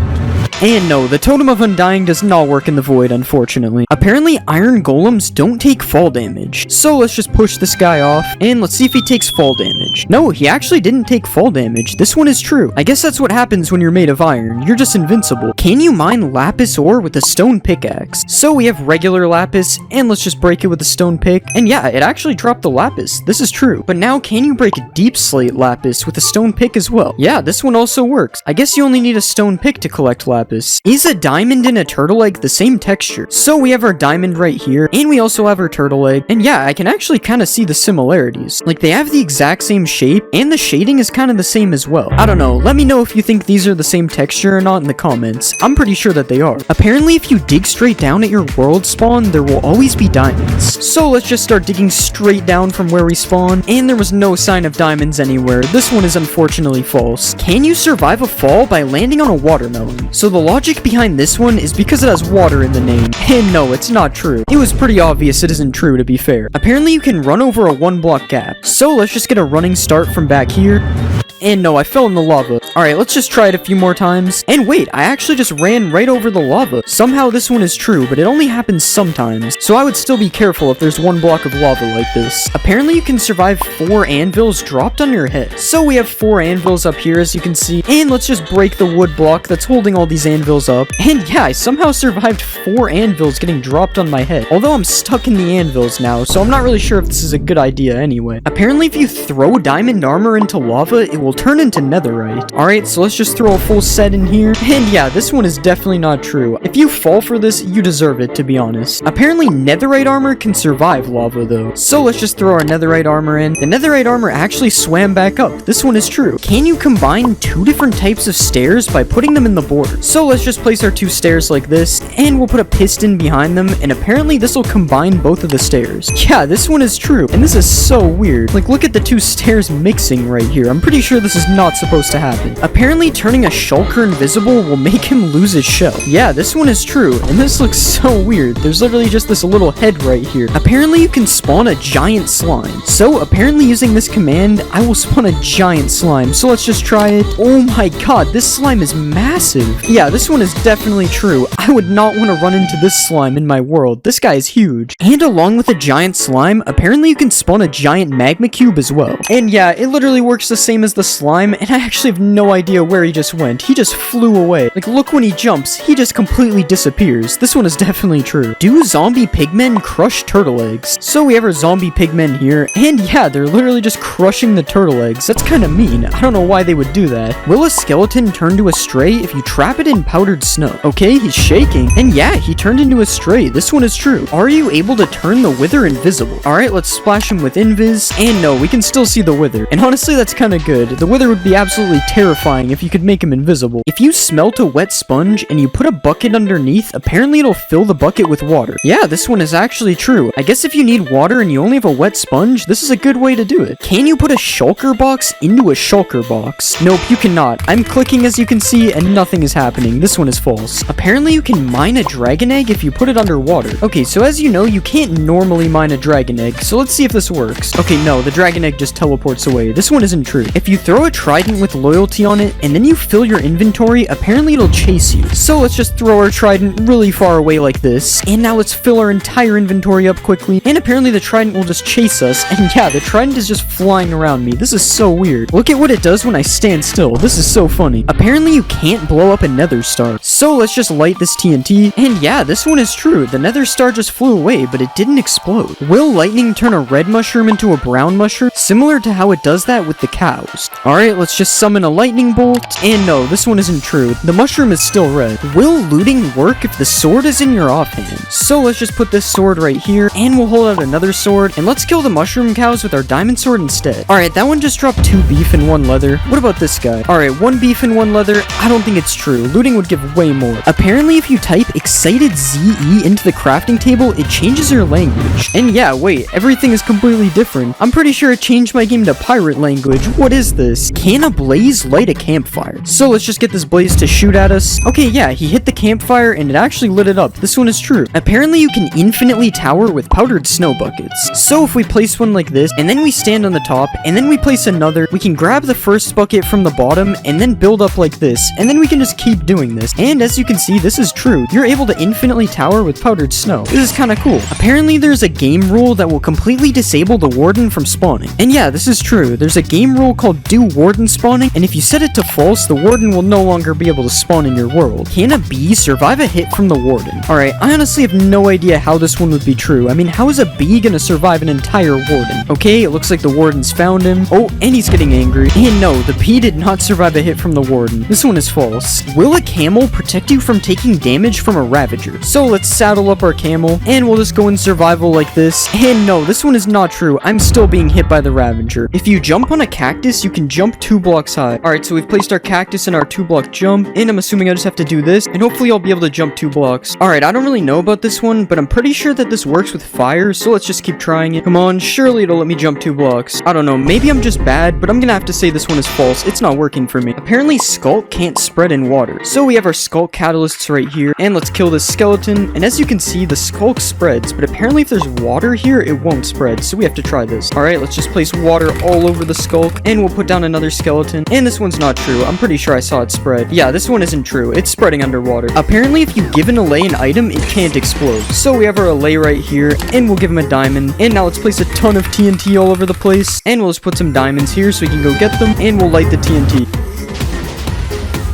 And no, the Totem of Undying does not work in the void, unfortunately. Apparently, iron golems don't take fall damage. So let's just push this guy off, and let's see if he takes fall damage. No, he actually didn't take fall damage. This one is true. I guess that's what happens when you're made of iron. You're just invincible. Can you mine lapis ore with a stone pickaxe? So we have regular lapis, and let's just break it with a stone pick. And yeah, it actually dropped the lapis. This is true. But now, can you break deep slate lapis with a stone pick as well? Yeah, this one also works. I guess you only need a stone pick to collect lapis. Is a diamond and a turtle egg the same texture? So we have our diamond right here, and we also have our turtle egg. And yeah, I can actually kind of see the similarities. Like, they have the exact same shape, and the shading is kind of the same as well. I don't know, let me know if you think these are the same texture or not in the comments. I'm pretty sure that they are. Apparently, if you dig straight down at your world spawn, there will always be diamonds. So let's just start digging straight down from where we spawn, and there was no sign of diamonds anywhere. This one is unfortunately false. Can you survive a fall by landing on a watermelon? So the logic behind this one is because it has water in the name. And no, it's not true. It was pretty obvious it isn't true, to be fair. Apparently you can run over a 1-block gap. So let's just get a running start from back here. And no, I fell in the lava. Alright, let's just try it a few more times. And wait, I actually just ran right over the lava. Somehow this one is true, but it only happens sometimes. So I would still be careful if there's 1 block of lava like this. Apparently you can survive 4 anvils dropped on your head. So we have 4 anvils up here, as you can see. And let's just break the wood block that's holding all these anvils up. And yeah, I somehow survived 4 anvils getting dropped on my head. Although I'm stuck in the anvils now, so I'm not really sure if this is a good idea anyway. Apparently if you throw diamond armor into lava, it will turn into netherite. Alright, so let's just throw a full set in here. And yeah, this one is definitely not true. If you fall for this, you deserve it, to be honest. Apparently netherite armor can survive lava though. So let's just throw our netherite armor in. The netherite armor actually swam back up. This one is true. Can you combine 2 different types of stairs by putting them in the border? So let's just place our 2 stairs like this, and we'll put a piston behind them, and apparently this will combine both of the stairs. Yeah, this one is true, and this is so weird. Like, look at the 2 stairs mixing right here. I'm pretty sure sure this is not supposed to happen. Apparently, turning a shulker invisible will make him lose his shell. Yeah, this one is true, and this looks so weird. There's literally just this little head right here. Apparently, you can spawn a giant slime. So, apparently using this command, I will spawn a giant slime. So let's just try it. Oh my god, this slime is massive. Yeah, this one is definitely true. I would not want to run into this slime in my world. This guy is huge. And along with a giant slime, apparently you can spawn a giant magma cube as well. And yeah, it literally works the same as the slime, and I actually have no idea where he just went. He just flew away. Like, look when he jumps, he just completely disappears. This one is definitely true. Do zombie pigmen crush turtle eggs? So we have our zombie pigmen here, and yeah, they're literally just crushing the turtle eggs. That's kind of mean. I don't know why they would do that. Will a skeleton turn to a stray if you trap it in powdered snow? Okay, he's shaking, and yeah, he turned into a stray. This one is true. Are you able to turn the wither invisible? Alright, let's splash him with invis, and no, we can still see the wither. And honestly, that's kind of good. The wither would be absolutely terrifying if you could make him invisible. If you smelt a wet sponge and you put a bucket underneath, apparently it'll fill the bucket with water. Yeah, this one is actually true. I guess if you need water and you only have a wet sponge, this is a good way to do it. Can you put a shulker box into a shulker box? Nope, you cannot. I'm clicking as you can see and nothing is happening. This one is false. Apparently you can mine a dragon egg if you put it underwater. Okay, so as you know, you can't normally mine a dragon egg, so let's see if this works. Okay, no, the dragon egg just teleports away. This one isn't true. If you throw a trident with loyalty on it and then you fill your inventory, apparently it'll chase you. So let's just throw our trident really far away like this, and now let's fill our entire inventory up quickly, and apparently the trident will just chase us, and yeah, the trident is just flying around me. This is so weird. Look at what it does when I stand still. This is so funny. Apparently you can't blow up a nether star. So let's just light this TNT, and yeah, this one is true. The nether star just flew away, but it didn't explode. Will lightning turn a red mushroom into a brown mushroom? Similar to how it does that with the cows. Alright, let's just summon a lightning bolt, and no, this one isn't true. The mushroom is still red. Will looting work if the sword is in your offhand? So let's just put this sword right here, and we'll hold out another sword, and let's kill the mushroom cows with our diamond sword instead. Alright, that one just dropped 2 beef and 1 leather. What about this guy? Alright, 1 beef and 1 leather. I don't think it's true. Looting would give way more. Apparently, if you type excited ZE into the crafting table, it changes your language. And yeah, wait, everything is completely different. I'm pretty sure it changed my game to pirate language. What is this? Can a blaze light a campfire? So let's just get this blaze to shoot at us. Okay, yeah, he hit the campfire and it actually lit it up. This one is true. Apparently, you can infinitely tower with powdered snow buckets. So if we place one like this, and then we stand on the top, and then we place another, we can grab the first bucket from the bottom, and then build up like this, and then we can just keep doing this. And as you can see, this is true. You're able to infinitely tower with powdered snow. This is kind of cool. Apparently, there's a game rule that will completely disable the warden from spawning. And yeah, this is true. There's a game rule called do warden spawning, and if you set it to false, the warden will no longer be able to spawn in your world. Can a bee survive a hit from the warden? Alright, I honestly have no idea how this one would be true. I mean, how is a bee gonna survive an entire warden? Okay, it looks like the warden's found him. Oh, and he's getting angry. And no, the bee did not survive a hit from the warden. This one is false. Will a camel protect you from taking damage from a ravager? So let's saddle up our camel, and we'll just go in survival like this. And no, this one is not true. I'm still being hit by the ravager. If you jump on a cactus, you can jump 2 blocks high. Alright, so we've placed our cactus in our 2-block jump, and I'm assuming I just have to do this, and hopefully I'll be able to jump 2 blocks. Alright, I don't really know about this one, but I'm pretty sure that this works with fire, so let's just keep trying it. Come on, surely it'll let me jump 2 blocks. I don't know, maybe I'm just bad, but I'm gonna have to say this one is false. It's not working for me. Apparently, Skulk can't spread in water. So we have our Skulk catalysts right here, and let's kill this skeleton, and as you can see, the Skulk spreads, but apparently if there's water here, it won't spread, so we have to try this. Alright, let's just place water all over the Skulk, and we'll put down another skeleton, and this one's not true. I'm pretty sure I saw it spread. Yeah, this one isn't true. It's spreading underwater. Apparently, if you give an allay an item, it can't explode. So we have our allay right here, and we'll give him a diamond, and now let's place a ton of TNT all over the place, and we'll just put some diamonds here so we can go get them, and we'll light the TNT.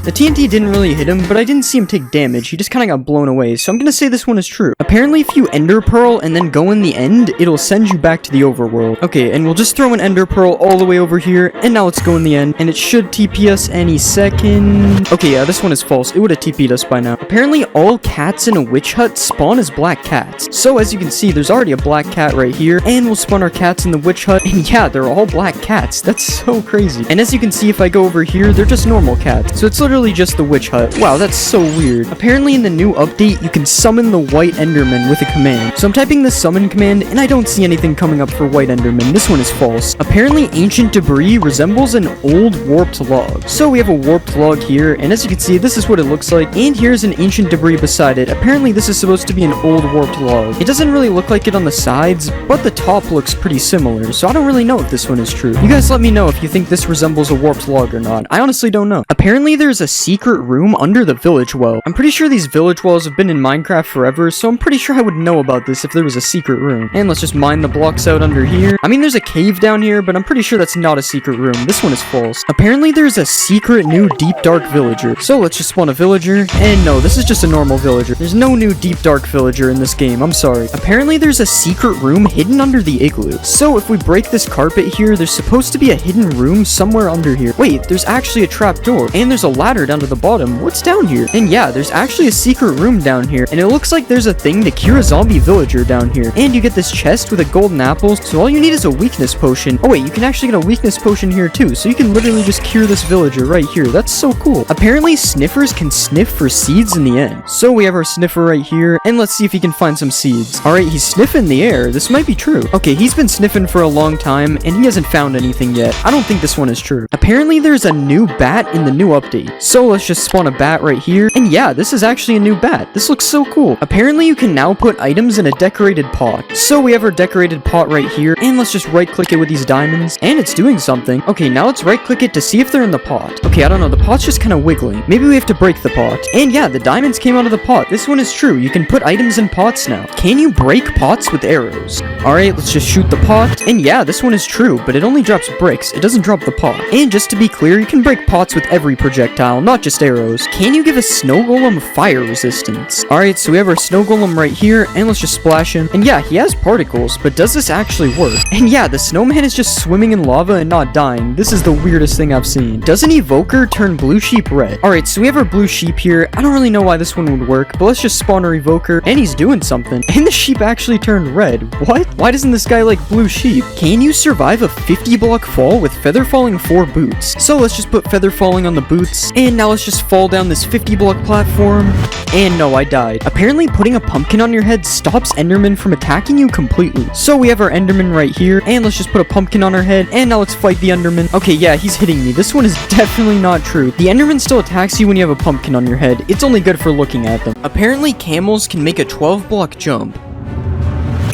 The TNT didn't really hit him, but I didn't see him take damage. He just kind of got blown away, so I'm gonna say this one is true. Apparently, if you ender pearl and then go in the end, it'll send you back to the overworld. Okay, and we'll just throw an ender pearl all the way over here, and now let's go in the end, and it should TP us any second. Okay, yeah, this one is false. It would have TP'd us by now. Apparently, all cats in a witch hut spawn as black cats. So as you can see, there's already a black cat right here, and we'll spawn our cats in the witch hut, and yeah, they're all black cats. That's so crazy. And as you can see, if I go over here, they're just normal cats. So it's literally literally just the witch hut. Wow, that's so weird. Apparently in the new update, you can summon the white enderman with a command. So I'm typing the summon command, and I don't see anything coming up for white enderman. This one is false. Apparently ancient debris resembles an old warped log. So we have a warped log here, and as you can see, this is what it looks like, and here's an ancient debris beside it. Apparently this is supposed to be an old warped log. It doesn't really look like it on the sides, but the top looks pretty similar, so I don't really know if this one is true. You guys let me know if you think this resembles a warped log or not. I honestly don't know. Apparently there's a secret room under the village well. I'm pretty sure these village wells have been in Minecraft forever, so I'm pretty sure I would know about this if there was a secret room. And let's just mine the blocks out under here. I mean, there's a cave down here, but I'm pretty sure that's not a secret room. This one is false. Apparently there's a secret new deep dark villager. So let's just spawn a villager. And no, this is just a normal villager. There's no new deep dark villager in this game. I'm sorry. Apparently there's a secret room hidden under the igloo. So if we break this carpet here, there's supposed to be a hidden room somewhere under here. Wait, there's actually a trap door. And there's a ladder down to the bottom. What's down here? And yeah, there's actually a secret room down here. And it looks like there's a thing to cure a zombie villager down here. And you get this chest with a golden apple. So all you need is a weakness potion. Oh wait, you can actually get a weakness potion here too. So you can literally just cure this villager right here. That's so cool. Apparently sniffers can sniff for seeds in the end. So we have our sniffer right here. And let's see if he can find some seeds. Alright, he's sniffing the air. This might be true. Okay, he's been sniffing for a long time and he hasn't found anything yet. I don't think this one is true. Apparently there's a new bat in the new update. So let's just spawn a bat right here. And yeah, this is actually a new bat. This looks so cool. Apparently you can now put items in a decorated pot. So we have our decorated pot right here. And let's just right click it with these diamonds. And it's doing something. Okay, now let's right click it to see if they're in the pot. Okay, I don't know. The pot's just kind of wiggling. Maybe we have to break the pot. And yeah, the diamonds came out of the pot. This one is true. You can put items in pots now. Can you break pots with arrows? Alright, let's just shoot the pot. And yeah, this one is true, but it only drops bricks. It doesn't drop the pot. And just to be clear, you can break pots with every projectile, not just arrows. Can you give a snow golem fire resistance? Alright, so we have our snow golem right here, and let's just splash him. And yeah, he has particles, but does this actually work? And yeah, the snowman is just swimming in lava and not dying. This is the weirdest thing I've seen. Does an evoker turn blue sheep red? Alright, so we have our blue sheep here. I don't really know why this one would work, but let's just spawn our evoker, and he's doing something. And the sheep actually turned red. What? Why doesn't this guy like blue sheep? Can you survive a 50 block fall with feather falling 4 boots? So let's just put feather falling on the boots, and now let's just fall down this 50 block platform. And no, I died. Apparently putting a pumpkin on your head stops endermen from attacking you completely. So we have our enderman right here, and let's just put a pumpkin on our head, and now let's fight the enderman. Okay, yeah, he's hitting me. This one is definitely not true. The enderman still attacks you when you have a pumpkin on your head. It's only good for looking at them. Apparently camels can make a 12 block jump.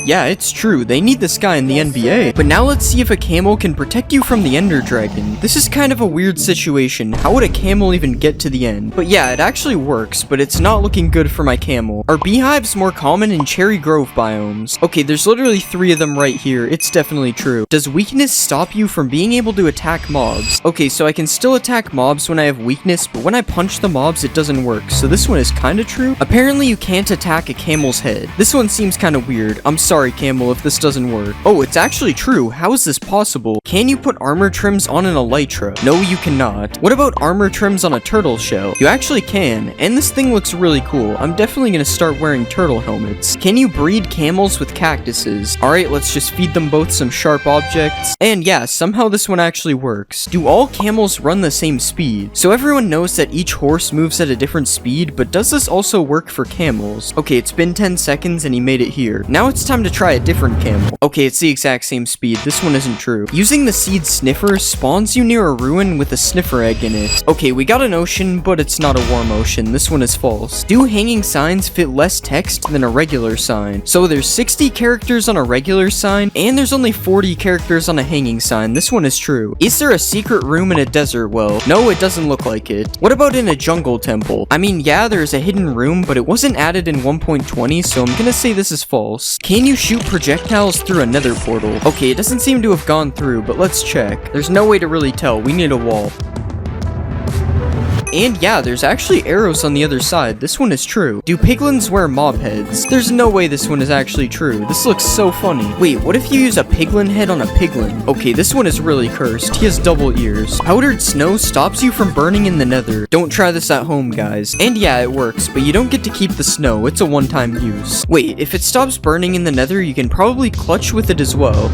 Yeah, it's true, they need this guy in the NBA. But now let's see if a camel can protect you from the Ender Dragon. This is kind of a weird situation. How would a camel even get to the end? But yeah, it actually works, but it's not looking good for my camel. Are beehives more common in Cherry Grove biomes? Okay, there's literally 3 of them right here. It's definitely true. Does weakness stop you from being able to attack mobs? Okay, so I can still attack mobs when I have weakness, but when I punch the mobs, it doesn't work. So this one is kind of true. Apparently you can't attack a camel's head. This one seems kind of weird. I'm sorry, camel, if this doesn't work. Oh, it's actually true. How is this possible? Can you put armor trims on an elytra? No, you cannot. What about armor trims on a turtle shell? You actually can, and this thing looks really cool. I'm definitely gonna start wearing turtle helmets. Can you breed camels with cactuses? Alright, let's just feed them both some sharp objects. And yeah, somehow this one actually works. Do all camels run the same speed? So everyone knows that each horse moves at a different speed, but does this also work for camels? Okay, it's been 10 seconds and he made it here. Now it's time to try a different camel. Okay, it's the exact same speed. This one isn't true. Using the seed sniffer spawns you near a ruin with a sniffer egg in it. Okay, we got an ocean, but it's not a warm ocean. This one is false. Do hanging signs fit less text than a regular sign? So there's 60 characters on a regular sign, and there's only 40 characters on a hanging sign. This one is true. Is there a secret room in a desert well? No, it doesn't look like it. What about in a jungle temple? I mean, yeah, there's a hidden room, but it wasn't added in 1.20, so I'm gonna say this is false. Can you shoot projectiles through a nether portal? Okay, it doesn't seem to have gone through, but let's check. There's no way to really tell. We need a wall. And yeah, there's actually arrows on the other side. This one is true. Do piglins wear mob heads? There's no way this one is actually true. This looks so funny. Wait, what if you use a piglin head on a piglin? Okay, this one is really cursed. He has double ears. Powdered snow stops you from burning in the nether. Don't try this at home, guys. And yeah, it works, but you don't get to keep the snow. It's a one-time use. Wait, if it stops burning in the nether, you can probably clutch with it as well.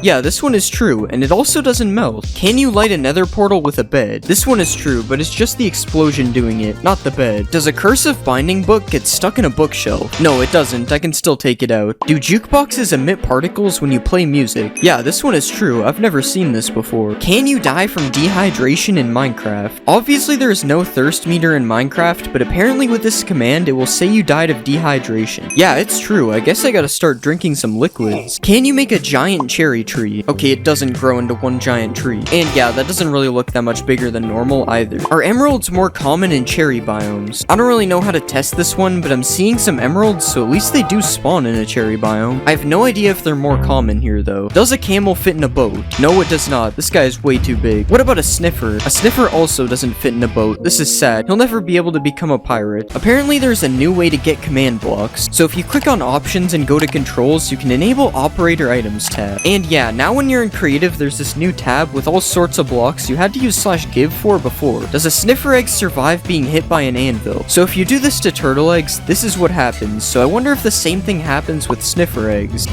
Yeah, this one is true, and it also doesn't melt. Can you light a nether portal with a bed? This one is true, but it's just the explosion doing it, not the bed. Does a cursive binding book get stuck in a bookshelf? No, it doesn't. I can still take it out. Do jukeboxes emit particles when you play music? Yeah, this one is true. I've never seen this before. Can you die from dehydration in Minecraft? Obviously, there is no thirst meter in Minecraft, but apparently with this command, it will say you died of dehydration. Yeah, it's true. I guess I gotta start drinking some liquids. Can you make a giant cherry tree? Okay, it doesn't grow into one giant tree. And yeah, that doesn't really look that much bigger than normal either. Are emeralds more common in cherry biomes? I don't really know how to test this one, but I'm seeing some emeralds, so at least they do spawn in a cherry biome. I have no idea if they're more common here though. Does a camel fit in a boat? No, it does not. This guy is way too big. What about a sniffer? A sniffer also doesn't fit in a boat. This is sad. He'll never be able to become a pirate. Apparently there's a new way to get command blocks. So if you click on options and go to controls, you can enable operator items tab. And yeah, now when you're in creative, there's this new tab with all sorts of blocks you had to use /give for before. Does a sniffer egg survive being hit by an anvil? So if you do this to turtle eggs, this is what happens. So I wonder if the same thing happens with sniffer eggs.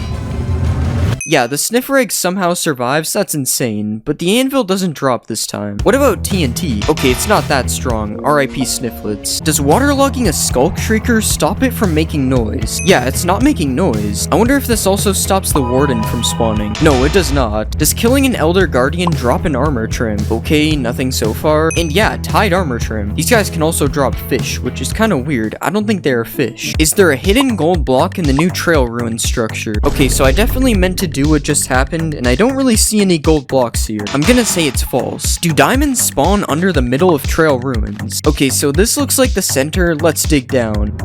Yeah, the sniffer egg somehow survives, that's insane, but the anvil doesn't drop this time. What about TNT? Okay, it's not that strong, RIP Snifflets. Does waterlogging a skulk shrieker stop it from making noise? Yeah, it's not making noise. I wonder if this also stops the warden from spawning. No, it does not. Does killing an elder guardian drop an armor trim? Okay, nothing so far. And yeah, tied armor trim. These guys can also drop fish, which is kind of weird. I don't think they are fish. Is there a hidden gold block in the new trail ruin structure? Okay, so I definitely meant to do what just happened, and I don't really see any gold blocks here. I'm gonna say it's false. Do diamonds spawn under the middle of trail ruins? Okay, so this looks like the center. Let's dig down.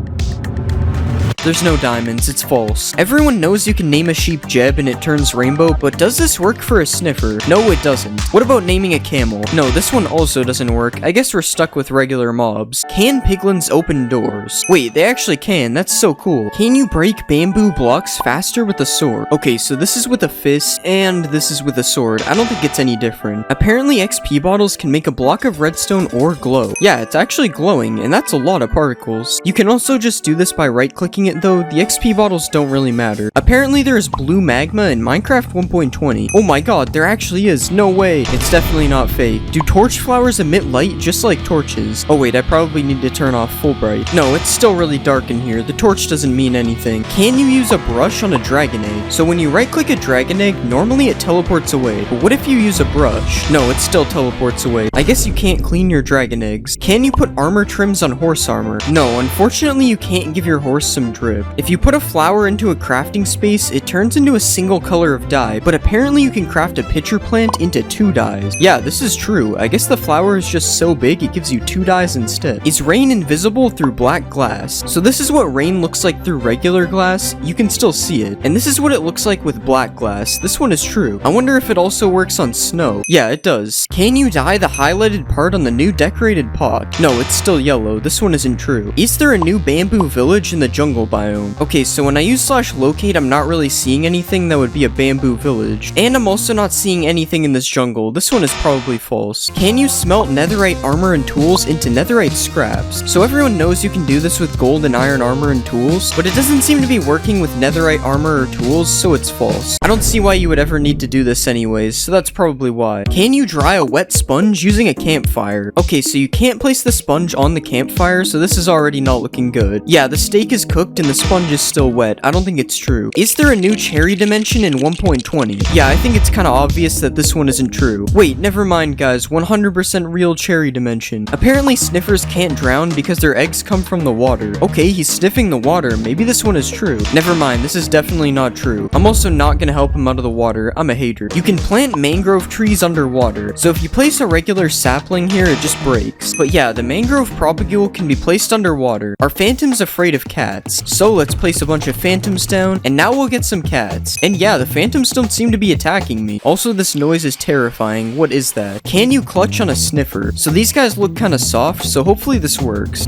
There's no diamonds, it's false. Everyone knows you can name a sheep Jeb and it turns rainbow, but does this work for a sniffer? No, it doesn't. What about naming a camel? No, this one also doesn't work. I guess we're stuck with regular mobs. Can piglins open doors? Wait, they actually can. That's so cool. Can you break bamboo blocks faster with a sword? Okay, so this is with a fist, and this is with a sword. I don't think it's any different. Apparently, XP bottles can make a block of redstone or glow. Yeah, it's actually glowing, and that's a lot of particles. You can also just do this by right-clicking it though. The XP bottles don't really matter. Apparently there is blue magma in Minecraft 1.20. Oh my god, there actually is. No way. It's definitely not fake. Do torch flowers emit light just like torches? Oh wait, I probably need to turn off full bright. No, it's still really dark in here. The torch doesn't mean anything. Can you use a brush on a dragon egg? So when you right click a dragon egg, normally it teleports away. But what if you use a brush? No, it still teleports away. I guess you can't clean your dragon eggs. Can you put armor trims on horse armor? No, unfortunately you can't give your horse some drip. If you put a flower into a crafting space, it turns into a single color of dye, but apparently you can craft a pitcher plant into 2 dyes. Yeah, this is true. I guess the flower is just so big it gives you 2 dyes instead. Is rain invisible through black glass? So this is what rain looks like through regular glass. You can still see it. And this is what it looks like with black glass. This one is true. I wonder if it also works on snow. Yeah, it does. Can you dye the highlighted part on the new decorated pot? No, it's still yellow. This one isn't true. Is there a new bamboo village in the jungle biome? Okay, so when I use /locate, I'm not really seeing anything that would be a bamboo village. And I'm also not seeing anything in this jungle. This one is probably false. Can you smelt netherite armor and tools into netherite scraps? So everyone knows you can do this with gold and iron armor and tools, but it doesn't seem to be working with netherite armor or tools, so it's false. I don't see why you would ever need to do this anyways, so that's probably why. Can you dry a wet sponge using a campfire? Okay, so you can't place the sponge on the campfire, so this is already not looking good. Yeah, the steak is cooked and the sponge is still wet. I don't think it's true. Is there a new cherry dimension in 1.20? Yeah, I think it's kind of obvious that this one isn't true. Wait, never mind guys, 100% real cherry dimension. Apparently sniffers can't drown because their eggs come from the water. Okay, he's sniffing the water. Maybe this one is true. Never mind, this is definitely not true. I'm also not gonna help him out of the water. I'm a hater. You can plant mangrove trees underwater. So if you place a regular sapling here, it just breaks. But yeah, the mangrove propagule can be placed underwater. Are phantoms afraid of cats? So let's place a bunch of phantoms down, and now we'll get some cats. And yeah, the phantoms don't seem to be attacking me. Also, this noise is terrifying. What is that? Can you clutch on a sniffer? So these guys look kind of soft, so hopefully this works.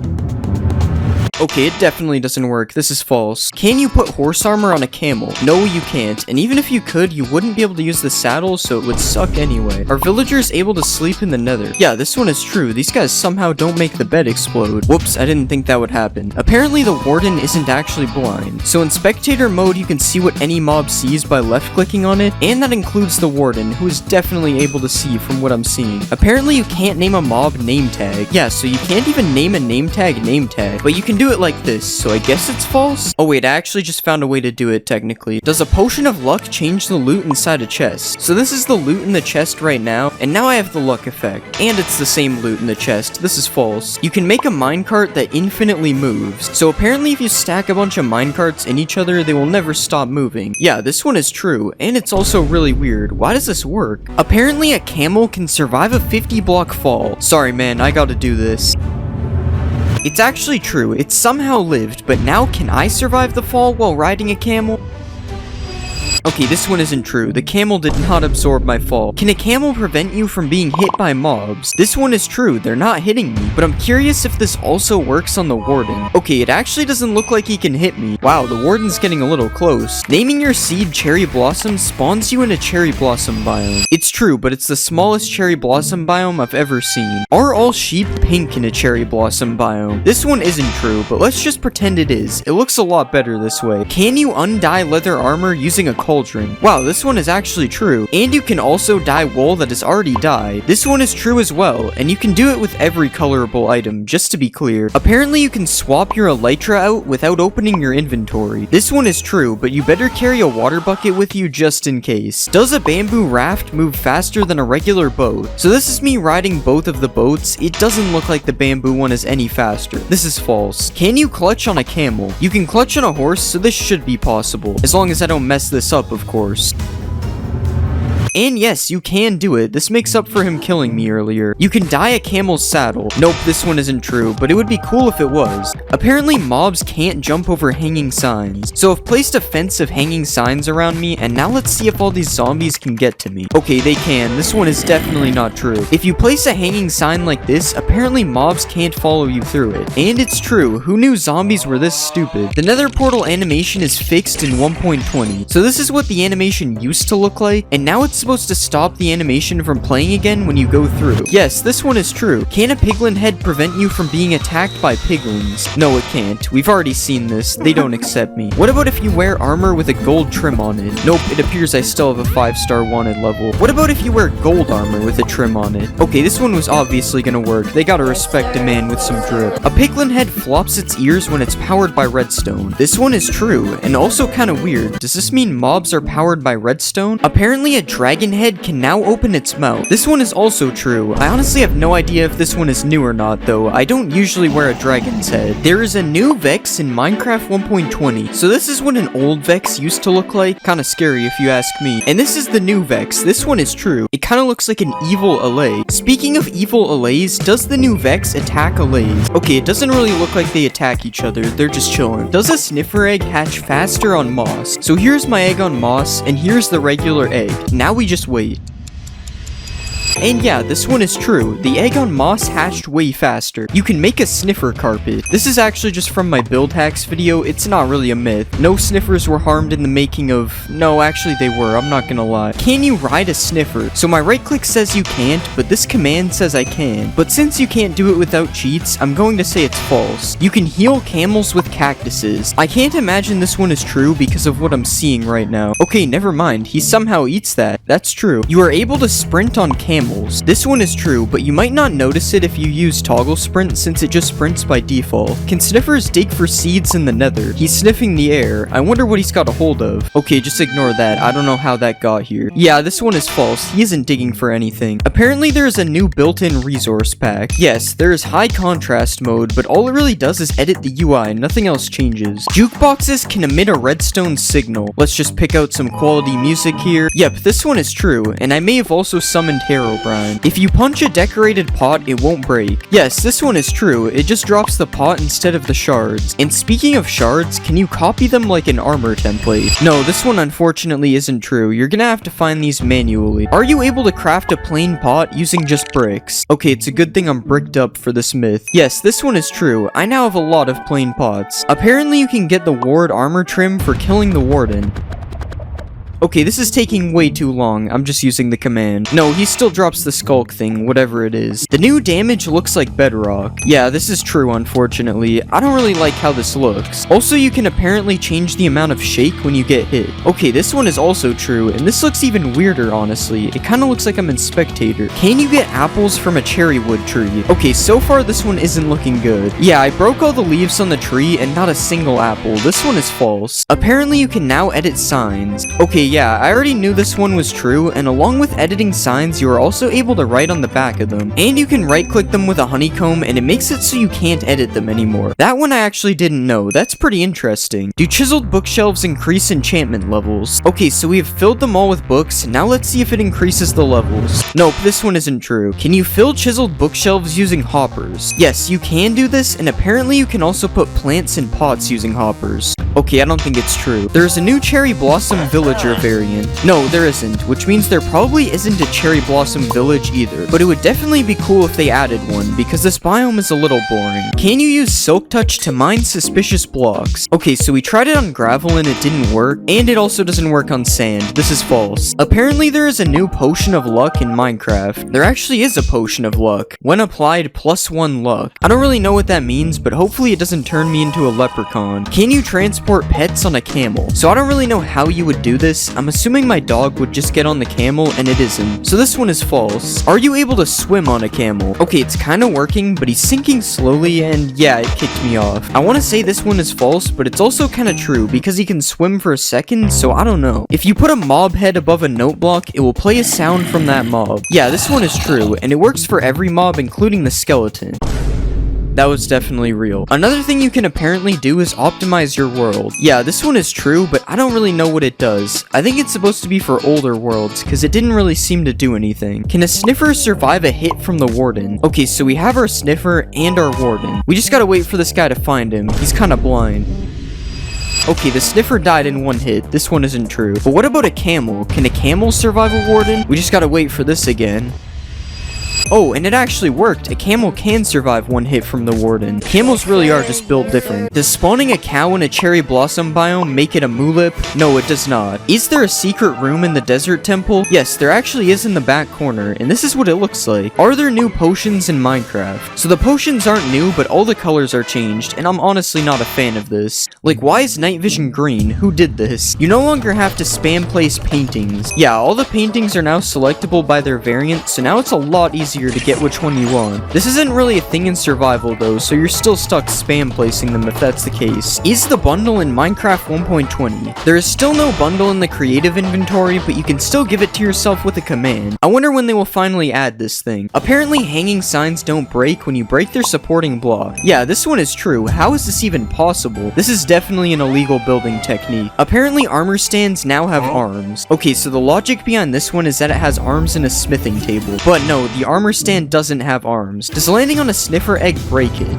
Okay, it definitely doesn't work. This is false. Can you put horse armor on a camel? No, you can't. And even if you could, you wouldn't be able to use the saddle, so it would suck anyway. Are villagers able to sleep in the nether? Yeah, this one is true. These guys somehow don't make the bed explode. Whoops, I didn't think that would happen. Apparently, the warden isn't actually blind. So in spectator mode, you can see what any mob sees by left-clicking on it, and that includes the warden, who is definitely able to see from what I'm seeing. Apparently, you can't name a mob name tag. Yeah, so you can't even name a name tag, but you can do it like this, so I guess it's false? Oh wait, I actually just found a way to do it, technically. Does a potion of luck change the loot inside a chest? So this is the loot in the chest right now, and now I have the luck effect. And it's the same loot in the chest. This is false. You can make a minecart that infinitely moves. So apparently if you stack a bunch of minecarts in each other, they will never stop moving. Yeah, this one is true, and it's also really weird. Why does this work? Apparently a camel can survive a 50 block fall. Sorry man, I gotta do this. It's actually true, it somehow lived, but now can I survive the fall while riding a camel? Okay, this one isn't true. The camel did not absorb my fall. Can a camel prevent you from being hit by mobs? This one is true. They're not hitting me. But I'm curious if this also works on the warden. Okay, it actually doesn't look like he can hit me. Wow, the warden's getting a little close. Naming your seed cherry blossom spawns you in a cherry blossom biome. It's true, but it's the smallest cherry blossom biome I've ever seen. Are all sheep pink in a cherry blossom biome? This one isn't true, but let's just pretend it is. It looks a lot better this way. Can you undye leather armor using a cauldron? Wow, this one is actually true. And you can also dye wool that is already dyed. This one is true as well, and you can do it with every colorable item, just to be clear. Apparently you can swap your elytra out without opening your inventory. This one is true, but you better carry a water bucket with you just in case. Does a bamboo raft move faster than a regular boat? So this is me riding both of the boats. It doesn't look like the bamboo one is any faster. This is false. Can you clutch on a camel? You can clutch on a horse, so this should be possible. As long as I don't mess this up, of course. And yes, you can do it. This makes up for him killing me earlier. You can dye a camel's saddle. Nope, this one isn't true, but it would be cool if it was. Apparently, mobs can't jump over hanging signs. So I've placed a fence of hanging signs around me, and now let's see if all these zombies can get to me. Okay, they can. This one is definitely not true. If you place a hanging sign like this, apparently mobs can't follow you through it. And it's true. Who knew zombies were this stupid? The nether portal animation is fixed in 1.20. So this is what the animation used to look like, and now it's supposed to stop the animation from playing again when you go through. Yes, this one is true. Can a piglin head prevent you from being attacked by piglins? No, it can't. We've already seen this. They don't accept me. What about if you wear armor with a gold trim on it? Nope, it appears I still have a 5-star wanted level. What about if you wear gold armor with a trim on it? Okay, this one was obviously gonna work. They gotta respect a man with some drip. A piglin head flops its ears when it's powered by redstone. This one is true, and also kind of weird. Does this mean mobs are powered by redstone? Apparently a dragon head can now open its mouth. This one is also true. I honestly have no idea if this one is new or not though. I don't usually wear a dragon's head. There is a new Vex in Minecraft 1.20. So this is what an old Vex used to look like. Kinda scary if you ask me. And this is the new Vex. This one is true. It kinda looks like an evil Allay. Speaking of evil Allays, does the new Vex attack Allays? Okay, it doesn't really look like they attack each other. They're just chilling. Does a sniffer egg hatch faster on moss? So here's my egg on moss, and here's the regular egg. Now we just wait. And yeah, this one is true. The egg on moss hatched way faster. You can make a sniffer carpet. This is actually just from my build hacks video. It's not really a myth. No sniffers were harmed in the making of... No, actually they were. I'm not gonna lie. Can you ride a sniffer? So my right click says you can't, but this command says I can. But since you can't do it without cheats, I'm going to say it's false. You can heal camels with cactuses. I can't imagine this one is true because of what I'm seeing right now. Okay, never mind. He somehow eats that. That's true. You are able to sprint on camels. This one is true, but you might not notice it if you use toggle sprint since it just sprints by default. Can sniffers dig for seeds in the nether? He's sniffing the air. I wonder what he's got a hold of. Okay, just ignore that. I don't know how that got here. Yeah, this one is false. He isn't digging for anything. Apparently there is a new built-in resource pack. Yes, there is high contrast mode, but all it really does is edit the UI. Nothing else changes. Jukeboxes can emit a redstone signal. Let's just pick out some quality music here. Yep, this one is true, and I may have also summoned Harold Herobrine. If you punch a decorated pot, it won't break. Yes, this one is true. It just drops the pot instead of the shards. And speaking of shards, can you copy them like an armor template? No, this one unfortunately isn't true. You're gonna have to find these manually. Are you able to craft a plain pot using just bricks? Okay, it's a good thing I'm bricked up for this myth. Yes, this one is true. I now have a lot of plain pots. Apparently you can get the ward armor trim for killing the warden. Okay, this is taking way too long. I'm just using the command. No, he still drops the skulk thing, whatever it is. The new damage looks like bedrock. Yeah, this is true, unfortunately. I don't really like how this looks. Also, you can apparently change the amount of shake when you get hit. Okay, this one is also true, and this looks even weirder, honestly. It kind of looks like I'm in Spectator. Can you get apples from a cherry wood tree? Okay, so far this one isn't looking good. Yeah, I broke all the leaves on the tree and not a single apple. This one is false. Apparently, you can now edit signs. Okay, yeah, I already knew this one was true, and along with editing signs, you are also able to write on the back of them. And you can right-click them with a honeycomb, and it makes it so you can't edit them anymore. That one I actually didn't know. That's pretty interesting. Do chiseled bookshelves increase enchantment levels? Okay, so we have filled them all with books. Now let's see if it increases the levels. Nope, this one isn't true. Can you fill chiseled bookshelves using hoppers? Yes, you can do this, and apparently you can also put plants in pots using hoppers. Okay, I don't think it's true. There's a new Cherry Blossom Villager variant. No, there isn't, which means there probably isn't a Cherry Blossom Village either. But it would definitely be cool if they added one, because this biome is a little boring. Can you use Silk Touch to mine suspicious blocks? Okay, so we tried it on gravel and it didn't work, and it also doesn't work on sand. This is false. Apparently there is a new Potion of Luck in Minecraft. There actually is a Potion of Luck. When applied, +1 luck. I don't really know what that means, but hopefully it doesn't turn me into a leprechaun. Can you transport pets on a camel? So I don't really know how you would do this. I'm assuming my dog would just get on the camel, and it isn't. So this one is false. Are you able to swim on a camel? Okay, it's kind of working, but he's sinking slowly, and yeah, it kicked me off. I want to say this one is false, but it's also kind of true, because he can swim for a second, so I don't know. If you put a mob head above a note block, it will play a sound from that mob. Yeah, this one is true, and it works for every mob, including the skeleton. That was definitely real. Another thing you can apparently do is optimize your world. Yeah, this one is true, but I don't really know what it does. I think it's supposed to be for older worlds, because it didn't really seem to do anything. Can a sniffer survive a hit from the warden? Okay, so we have our sniffer and our warden. We just gotta wait for this guy to find him. He's kinda blind. Okay, the sniffer died in one hit. This one isn't true. But what about a camel? Can a camel survive a warden? We just gotta wait for this again. Oh, and it actually worked. A camel can survive one hit from the warden. Camels really are just built different. Does spawning a cow in a cherry blossom biome make it a mulip? No, it does not. Is there a secret room in the desert temple? Yes, there actually is in the back corner, and this is what it looks like. Are there new potions in Minecraft? So the potions aren't new, but all the colors are changed, and I'm honestly not a fan of this. Like, why is night vision green? Who did this? You no longer have to spam place paintings. Yeah, all the paintings are now selectable by their variant, so now it's a lot easier to get which one you want. This isn't really a thing in survival though, so you're still stuck spam placing them if that's the case. Is the bundle in Minecraft 1.20? There is still no bundle in the creative inventory, but you can still give it to yourself with a command. I wonder when they will finally add this thing. Apparently hanging signs don't break when you break their supporting block. Yeah, this one is true. How is this even possible? This is definitely an illegal building technique. Apparently armor stands now have arms. Okay, so the logic behind this one is that it has arms in a smithing table. But no, the armor stand doesn't have arms. Does landing on a sniffer egg break it?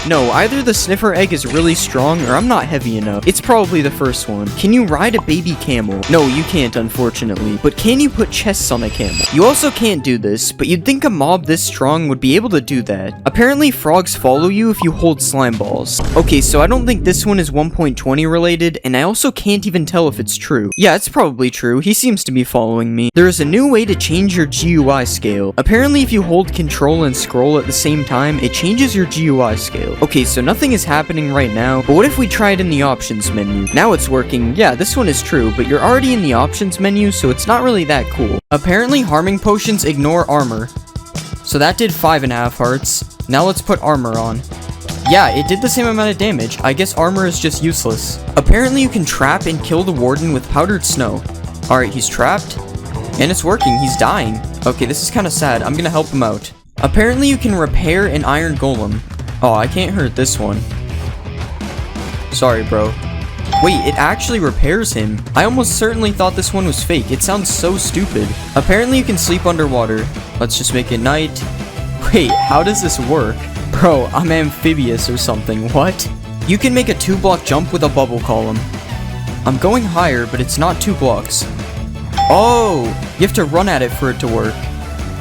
No, either the sniffer egg is really strong or I'm not heavy enough. It's probably the first one. Can you ride a baby camel? No, you can't, unfortunately. But can you put chests on a camel? You also can't do this, but you'd think a mob this strong would be able to do that. Apparently, frogs follow you if you hold slime balls. Okay, so I don't think this one is 1.20 related, and I also can't even tell if it's true. Yeah, it's probably true. He seems to be following me. There is a new way to change your GUI scale. Apparently, if you hold control and scroll at the same time, it changes your GUI scale. Okay, so nothing is happening right now, but what if we try it in the options menu? Now it's working. Yeah, this one is true, but you're already in the options menu, so it's not really that cool. Apparently, harming potions ignore armor. So that did 5.5 hearts. Now let's put armor on. Yeah, it did the same amount of damage. I guess armor is just useless. Apparently, you can trap and kill the warden with powdered snow. Alright, he's trapped. And it's working. He's dying. Okay, this is kind of sad. I'm gonna help him out. Apparently, you can repair an iron golem. Oh, I can't hurt this one. Sorry, bro. Wait, it actually repairs him. I almost certainly thought this one was fake. It sounds so stupid. Apparently you can sleep underwater. Let's just make it night. Wait, how does this work? Bro, I'm amphibious or something. What? You can make a 2-block jump with a bubble column. I'm going higher, but it's not 2 blocks. Oh, you have to run at it for it to work.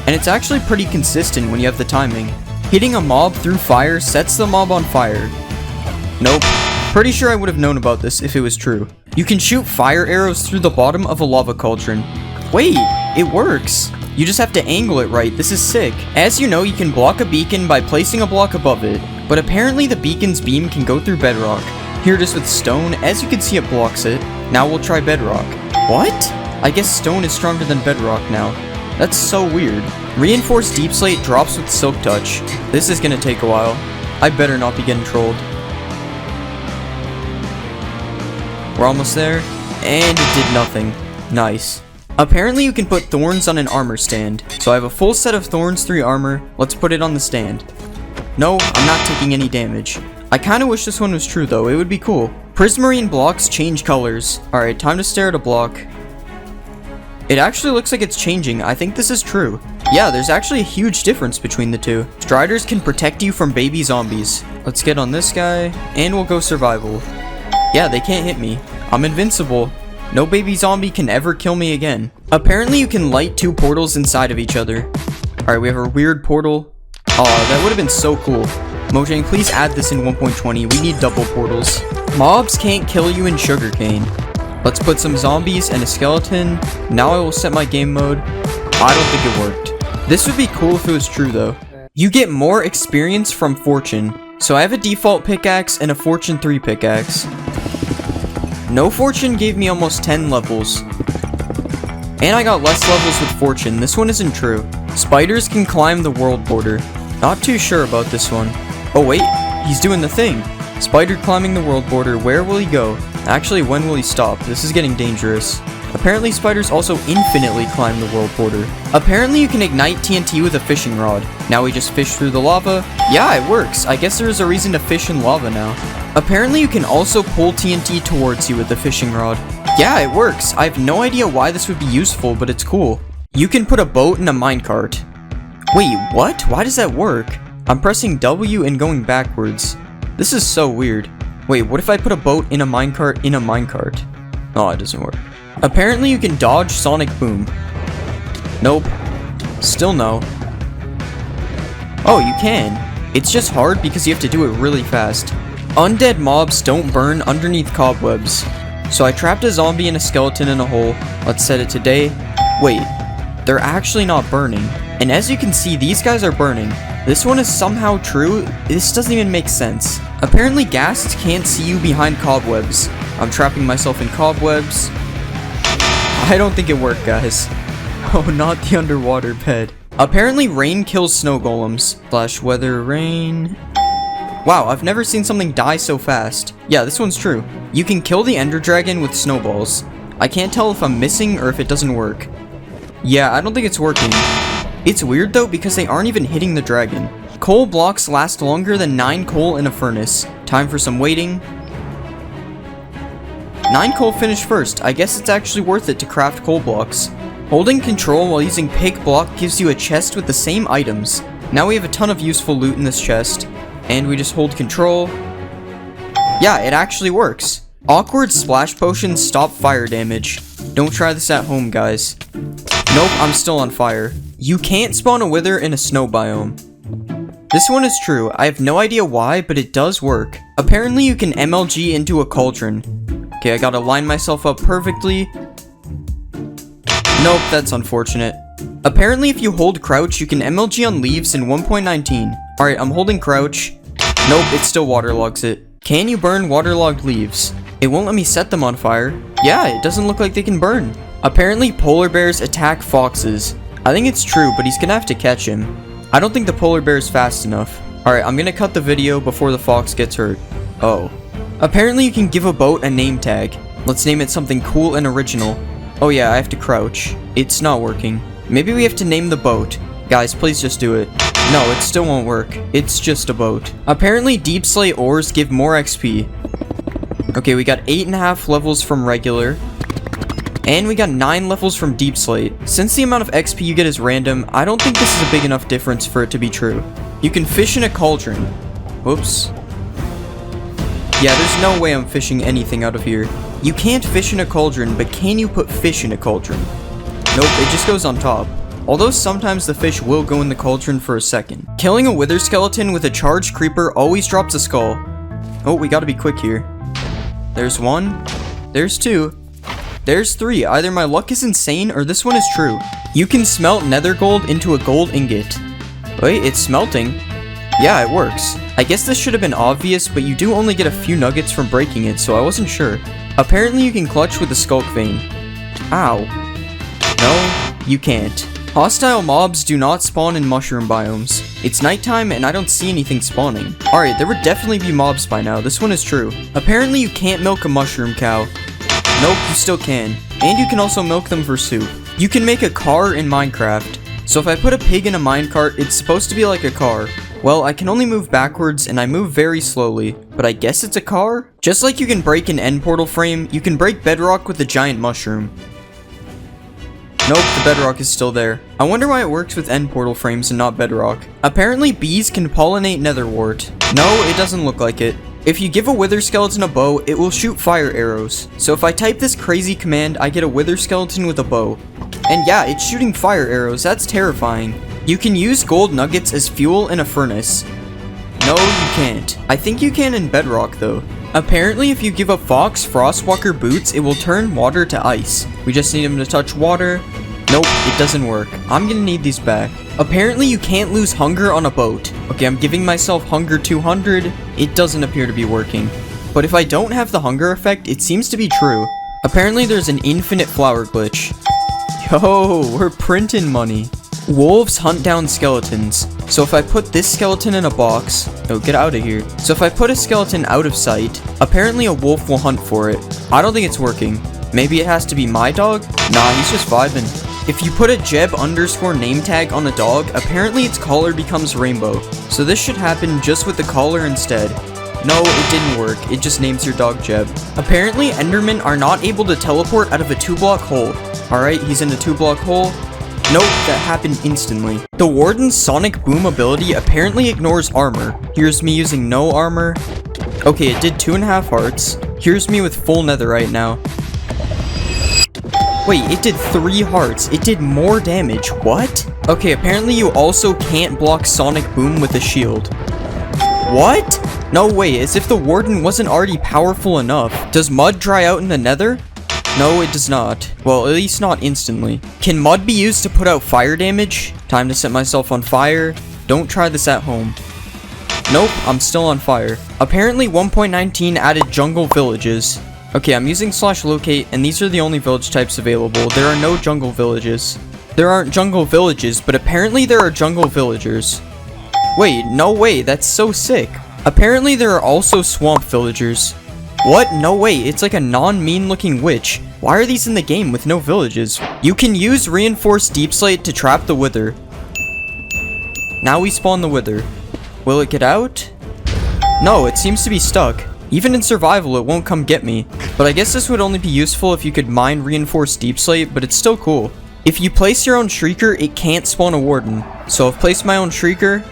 And it's actually pretty consistent when you have the timing. Hitting a mob through fire sets the mob on fire. Nope. Pretty sure I would have known about this if it was true. You can shoot fire arrows through the bottom of a lava cauldron. Wait, it works. You just have to angle it right. This is sick. As you know, you can block a beacon by placing a block above it, but apparently the beacon's beam can go through bedrock. Here it is with stone. As you can see, it blocks it. Now we'll try bedrock. What? I guess stone is stronger than bedrock now. That's so weird. Reinforced deep slate drops with silk touch. This is gonna take a while. I better not be getting trolled. We're almost there, and it did nothing. Nice. Apparently you can put thorns on an armor stand. So I have a full set of thorns 3 armor. Let's put it on the stand. No, I'm not taking any damage. I kinda wish this one was true though, it would be cool. Prismarine blocks change colors. Alright, time to stare at a block. It actually looks like it's changing. I think this is true. Yeah, there's actually a huge difference between the two. Striders can protect you from baby zombies. Let's get on this guy, and we'll go survival. Yeah, they can't hit me. I'm invincible. No baby zombie can ever kill me again. Apparently you can light 2 portals inside of each other. Alright, we have a weird portal. Oh, that would have been so cool. Mojang, please add this in 1.20. We need double portals. Mobs can't kill you in sugarcane. Let's put some zombies and a skeleton. Now I will set my game mode. I don't think it worked. This would be cool if it was true though. You get more experience from fortune. So I have a default pickaxe and a fortune 3 pickaxe. No fortune gave me almost 10 levels. And I got less levels with fortune. This one isn't true. Spiders can climb the world border. Not too sure about this one. Oh wait, he's doing the thing. Spider climbing the world border. Where will he go? Actually, when will he stop? This is getting dangerous. Apparently spiders also infinitely climb the world border. Apparently you can ignite TNT with a fishing rod. Now we just fish through the lava. Yeah, it works. I guess there is a reason to fish in lava now. Apparently you can also pull TNT towards you with the fishing rod. Yeah, it works. I have no idea why this would be useful, but it's cool. You can put a boat in a minecart. Wait, what? Why does that work? I'm pressing W and going backwards. This is so weird. Wait, what if I put a boat in a minecart in a minecart? Oh, it doesn't work. Apparently you can dodge sonic boom. Nope. Still no. Oh, you can. It's just hard because you have to do it really fast. Undead mobs don't burn underneath cobwebs. So I trapped a zombie and a skeleton in a hole. Let's set it to day. Wait, they're actually not burning. And as you can see, these guys are burning. This one is somehow true. This doesn't even make sense. Apparently ghasts can't see you behind cobwebs. I'm trapping myself in cobwebs. I don't think it worked, guys. Oh, not the underwater bed. Apparently rain kills snow golems. Flash weather rain. Wow, I've never seen something die so fast. Yeah, this one's true. You can kill the ender dragon with snowballs. I can't tell if I'm missing or if it doesn't work. Yeah, I don't think it's working. It's weird though because they aren't even hitting the dragon. Coal blocks last longer than 9 coal in a furnace. Time for some waiting. 9 coal finished first. I guess it's actually worth it to craft coal blocks. Holding control while using pick block gives you a chest with the same items. Now we have a ton of useful loot in this chest. And we just hold control. Yeah, it actually works. Awkward splash potions stop fire damage. Don't try this at home, guys. Nope, I'm still on fire. You can't spawn a wither in a snow biome. This one is true. I have no idea why, but it does work. Apparently you can MLG into a cauldron. Okay, I gotta line myself up perfectly. Nope, that's unfortunate. Apparently if you hold crouch, you can MLG on leaves in 1.19. Alright, I'm holding crouch. Nope, it still waterlogs it. Can you burn waterlogged leaves? It won't let me set them on fire. Yeah, it doesn't look like they can burn. Apparently polar bears attack foxes. I think it's true, but he's gonna have to catch him. I don't think the polar bear is fast enough. Alright, I'm gonna cut the video before the fox gets hurt. Oh. Apparently you can give a boat a name tag. Let's name it something cool and original. Oh yeah, I have to crouch. It's not working. Maybe we have to name the boat. Guys, please just do it. No, it still won't work. It's just a boat. Apparently deep slate ores give more XP. Okay, we got 8.5 levels from regular. And we got 9 levels from Deep Slate. Since the amount of XP you get is random, I don't think this is a big enough difference for it to be true. You can fish in a cauldron. Whoops. Yeah, there's no way I'm fishing anything out of here. You can't fish in a cauldron, but can you put fish in a cauldron? Nope, it just goes on top. Although sometimes the fish will go in the cauldron for a second. Killing a wither skeleton with a charged creeper always drops a skull. Oh, we gotta be quick here. There's 1. There's 2. There's 3. Either my luck is insane or this one is true. You can smelt nether gold into a gold ingot. Wait, it's smelting. Yeah, it works. I guess this should have been obvious, but you do only get a few nuggets from breaking it, so I wasn't sure. Apparently you can clutch with a skulk vein. Ow. No, you can't. Hostile mobs do not spawn in mushroom biomes. It's nighttime and I don't see anything spawning. Alright, there would definitely be mobs by now. This one is true. Apparently you can't milk a mushroom cow. Nope, you still can. And you can also milk them for soup. You can make a car in Minecraft. So if I put a pig in a minecart, it's supposed to be like a car. Well, I can only move backwards and I move very slowly, but I guess it's a car? Just like you can break an end portal frame, you can break bedrock with a giant mushroom. Nope, the bedrock is still there. I wonder why it works with end portal frames and not bedrock. Apparently bees can pollinate netherwort. No, it doesn't look like it. If you give a wither skeleton a bow, it will shoot fire arrows. So if I type this crazy command, I get a wither skeleton with a bow. And yeah, it's shooting fire arrows, that's terrifying. You can use gold nuggets as fuel in a furnace. No, you can't. I think you can in bedrock though. Apparently if you give a fox frostwalker boots, it will turn water to ice. We just need him to touch water. Nope, it doesn't work. I'm gonna need these back. Apparently you can't lose hunger on a boat. Okay, I'm giving myself hunger 200. It doesn't appear to be working. But if I don't have the hunger effect, it seems to be true. Apparently there's an infinite flower glitch. Yo, we're printing money. Wolves hunt down skeletons. So if I put this skeleton in a box... Oh, get out of here. So if I put a skeleton out of sight, apparently a wolf will hunt for it. I don't think it's working. Maybe it has to be my dog? Nah, he's just vibing. If you put a Jeb underscore name tag on a dog, apparently its collar becomes rainbow. So this should happen just with the collar instead. No, it didn't work. It just names your dog Jeb. Apparently, Endermen are not able to teleport out of a 2-block hole. Alright, he's in a 2-block hole. Nope, that happened instantly. The Warden's Sonic Boom ability apparently ignores armor. Here's me using no armor. Okay, it did 2.5 hearts. Here's me with full netherite now. Wait, it did 3 hearts. It did more damage. What? Okay, apparently you also can't block Sonic Boom with a shield. What? No way, as if the Warden wasn't already powerful enough. Does mud dry out in the nether? No, it does not. Well, at least not instantly. Can mud be used to put out fire damage? Time to set myself on fire. Don't try this at home. Nope, I'm still on fire. Apparently 1.19 added jungle villages. Okay, I'm using /locate, and these are the only village types available. There are no jungle villages. There aren't jungle villages, but apparently there are jungle villagers. Wait, no way, that's so sick. Apparently there are also swamp villagers. What? No way, it's like a non-mean looking witch. Why are these in the game with no villages? You can use reinforced deep slate to trap the wither. Now we spawn the wither. Will it get out? No, it seems to be stuck. Even in survival, it won't come get me. But I guess this would only be useful if you could mine reinforced deep slate, but it's still cool. If you place your own shrieker, it can't spawn a warden. So I've placed my own shrieker.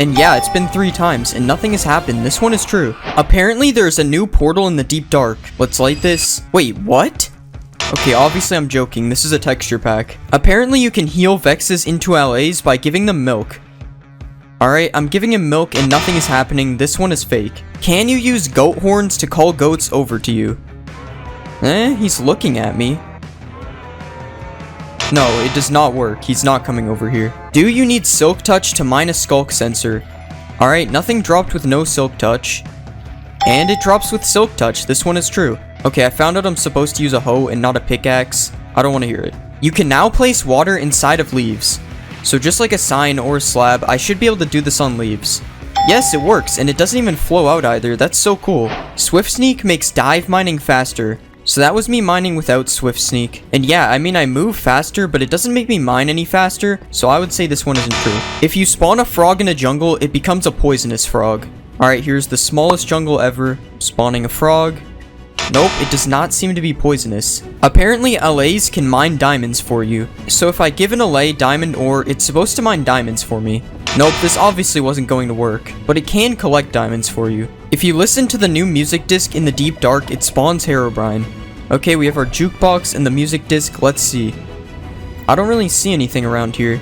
And yeah, it's been 3 times, and nothing has happened. This one is true. Apparently, there's a new portal in the deep dark. Let's light this. Wait, what? Okay, obviously I'm joking. This is a texture pack. Apparently, you can heal Vexes into LAs by giving them milk. Alright, I'm giving him milk and nothing is happening. This one is fake. Can you use goat horns to call goats over to you? He's looking at me. No, it does not work. He's not coming over here. Do you need silk touch to mine a skulk sensor? Alright, nothing dropped with no silk touch. And it drops with silk touch. This one is true. Okay, I found out I'm supposed to use a hoe and not a pickaxe. I don't want to hear it. You can now place water inside of leaves. So just like a sign or a slab, I should be able to do this on leaves. Yes, it works, and it doesn't even flow out either. That's so cool. Swift Sneak makes dive mining faster. So that was me mining without Swift Sneak. And yeah, I mean I move faster, but it doesn't make me mine any faster, so I would say this one isn't true. If you spawn a frog in a jungle, it becomes a poisonous frog. Alright, here's the smallest jungle ever. Spawning a frog. Nope, it does not seem to be poisonous. Apparently, LAs can mine diamonds for you. So if I give an LA diamond ore, it's supposed to mine diamonds for me. Nope, this obviously wasn't going to work, but it can collect diamonds for you. If you listen to the new music disc in the deep dark, it spawns Herobrine. Okay, we have our jukebox and the music disc. Let's see. I don't really see anything around here.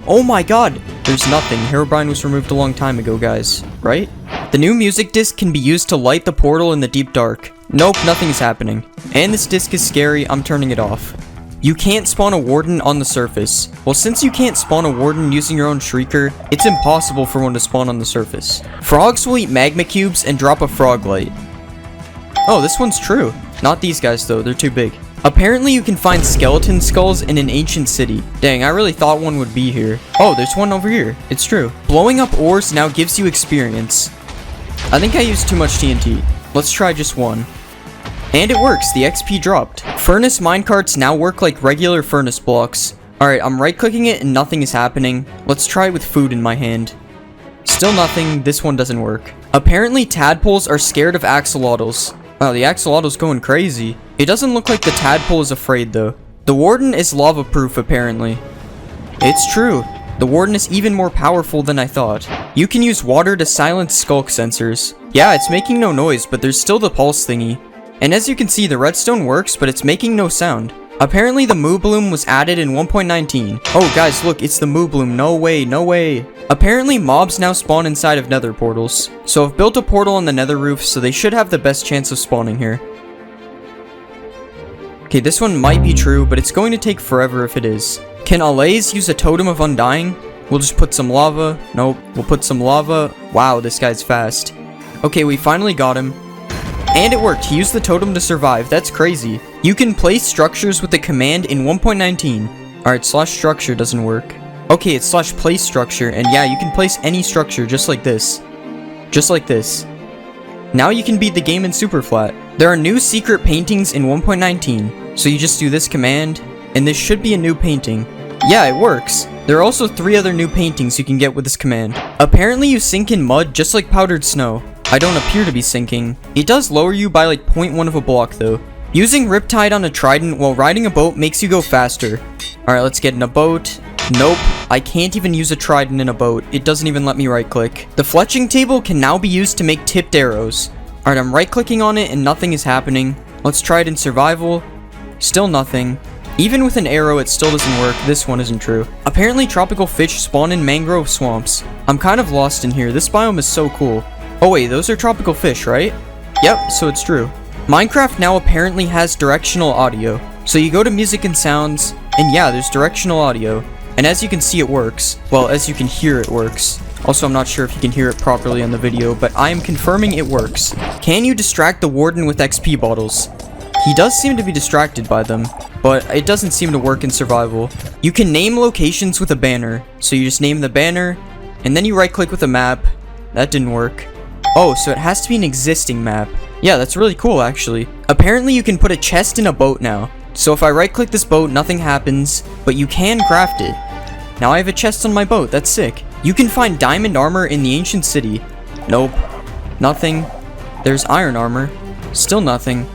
Oh my god! There's nothing. Herobrine was removed a long time ago, guys. Right? The new music disc can be used to light the portal in the deep dark. Nope, nothing's happening. And this disc is scary. I'm turning it off. You can't spawn a warden on the surface. Well, since you can't spawn a warden using your own shrieker, it's impossible for one to spawn on the surface. Frogs will eat magma cubes and drop a frog light. Oh, this one's true. Not these guys though, they're too big. Apparently you can find skeleton skulls in an ancient city. Dang, I really thought one would be here. Oh, there's one over here. It's true. Blowing up ores now gives you experience. I think I used too much TNT. Let's try just one. And it works, the XP dropped. Furnace minecarts now work like regular furnace blocks. Alright, I'm right clicking it and nothing is happening. Let's try it with food in my hand. Still nothing, this one doesn't work. Apparently tadpoles are scared of axolotls. Wow, the axolotl's going crazy. It doesn't look like the tadpole is afraid though. The warden is lava proof apparently. It's true. The warden is even more powerful than I thought. You can use water to silence skulk sensors. Yeah, it's making no noise, but there's still the pulse thingy. And as you can see, the redstone works, but it's making no sound. Apparently the Moo Bloom was added in 1.19. Oh guys, look, it's the Moo Bloom. No way, no way. Apparently mobs now spawn inside of nether portals. So I've built a portal on the nether roof, so they should have the best chance of spawning here. Okay, this one might be true, but it's going to take forever if it is. Can Allays use a totem of undying? We'll just put some lava. Nope, we'll put some lava. Wow, this guy's fast. Okay, we finally got him. And it worked. He used the totem to survive. That's crazy. You can place structures with the command in 1.19. Alright, /structure doesn't work. Okay, it's /place structure. And yeah, you can place any structure just like this. Just like this. Now you can beat the game in super flat. There are new secret paintings in 1.19. So you just do this command, and this should be a new painting. Yeah, it works. There are also 3 other new paintings you can get with this command. Apparently you sink in mud just like powdered snow. I don't appear to be sinking. It does lower you by like 0.1 of a block though. Using Riptide on a trident while riding a boat makes you go faster. Alright, let's get in a boat. Nope, I can't even use a trident in a boat. It doesn't even let me right click. The fletching table can now be used to make tipped arrows. Alright, I'm right clicking on it and nothing is happening. Let's try it in survival. Still nothing. Even with an arrow, it still doesn't work. This one isn't true. Apparently tropical fish spawn in mangrove swamps. I'm kind of lost in here. This biome is so cool. Oh wait, those are tropical fish, right? Yep, so it's true. Minecraft now apparently has directional audio. So you go to music and sounds, and yeah, there's directional audio. And as you can see, it works. Well, as you can hear, it works. Also, I'm not sure if you can hear it properly on the video, but I am confirming it works. Can you distract the warden with XP bottles? He does seem to be distracted by them, but it doesn't seem to work in survival. You can name locations with a banner. So you just name the banner, and then you right click with a map. That didn't work. Oh, so it has to be an existing map. Yeah, that's really cool actually. Apparently you can put a chest in a boat now. So if I right click this boat, nothing happens, but you can craft it. Now I have a chest on my boat, that's sick. You can find diamond armor in the ancient city. Nope. Nothing. There's iron armor. Still nothing.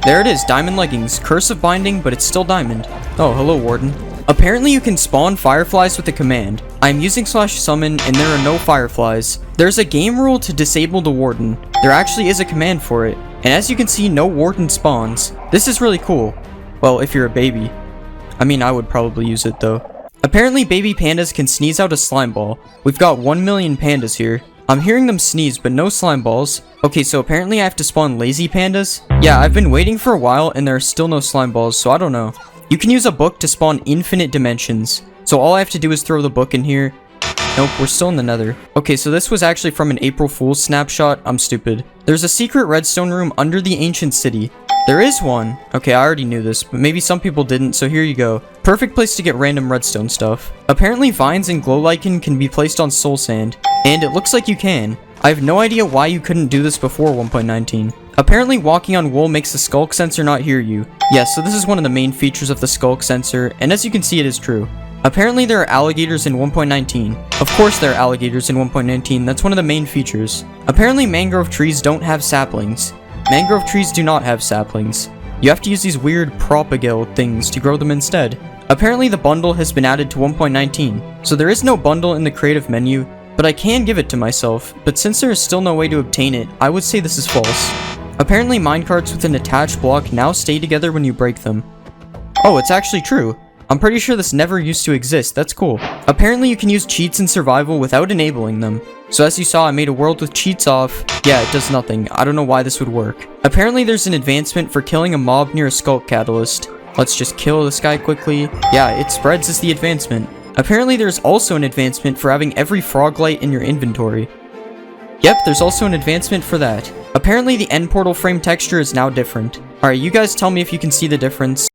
There it is, diamond leggings. Curse of binding, but it's still diamond. Oh, hello warden. Apparently you can spawn fireflies with a command. I'm using /summon and there are no fireflies. There's a game rule to disable the warden. There actually is a command for it. And as you can see, no warden spawns. This is really cool. Well, if you're a baby. I mean, I would probably use it though. Apparently baby pandas can sneeze out a slime ball. We've got 1 million pandas here. I'm hearing them sneeze, but no slime balls. Okay, so apparently I have to spawn lazy pandas? Yeah, I've been waiting for a while and there are still no slime balls, so I don't know. You can use a book to spawn infinite dimensions. So all I have to do is throw the book in here. Nope, we're still in the nether. Okay, so this was actually from an April Fool's snapshot. I'm stupid. There's a secret redstone room under the ancient city. There is one. Okay, I already knew this, but maybe some people didn't, so here you go. Perfect place to get random redstone stuff. Apparently vines and glow lichen can be placed on soul sand, and it looks like you can. I have no idea why you couldn't do this before 1.19. Apparently walking on wool makes the skulk sensor not hear you. Yes, so this is one of the main features of the skulk sensor, and as you can see, it is true. Apparently there are alligators in 1.19. Of course there are alligators in 1.19, that's one of the main features. Apparently mangrove trees don't have saplings. Mangrove trees do not have saplings. You have to use these weird propagale things to grow them instead. Apparently the bundle has been added to 1.19, so there is no bundle in the creative menu, but I can give it to myself, but since there is still no way to obtain it, I would say this is false. Apparently minecarts with an attached block now stay together when you break them. Oh, it's actually true. I'm pretty sure this never used to exist, that's cool. Apparently you can use cheats in survival without enabling them. So as you saw, I made a world with cheats off. Yeah, it does nothing. I don't know why this would work. Apparently there's an advancement for killing a mob near a sculk catalyst. Let's just kill this guy quickly. Yeah, it spreads is the advancement. Apparently there's also an advancement for having every frog light in your inventory. Yep, there's also an advancement for that. Apparently the end portal frame texture is now different. Alright, you guys tell me if you can see the difference.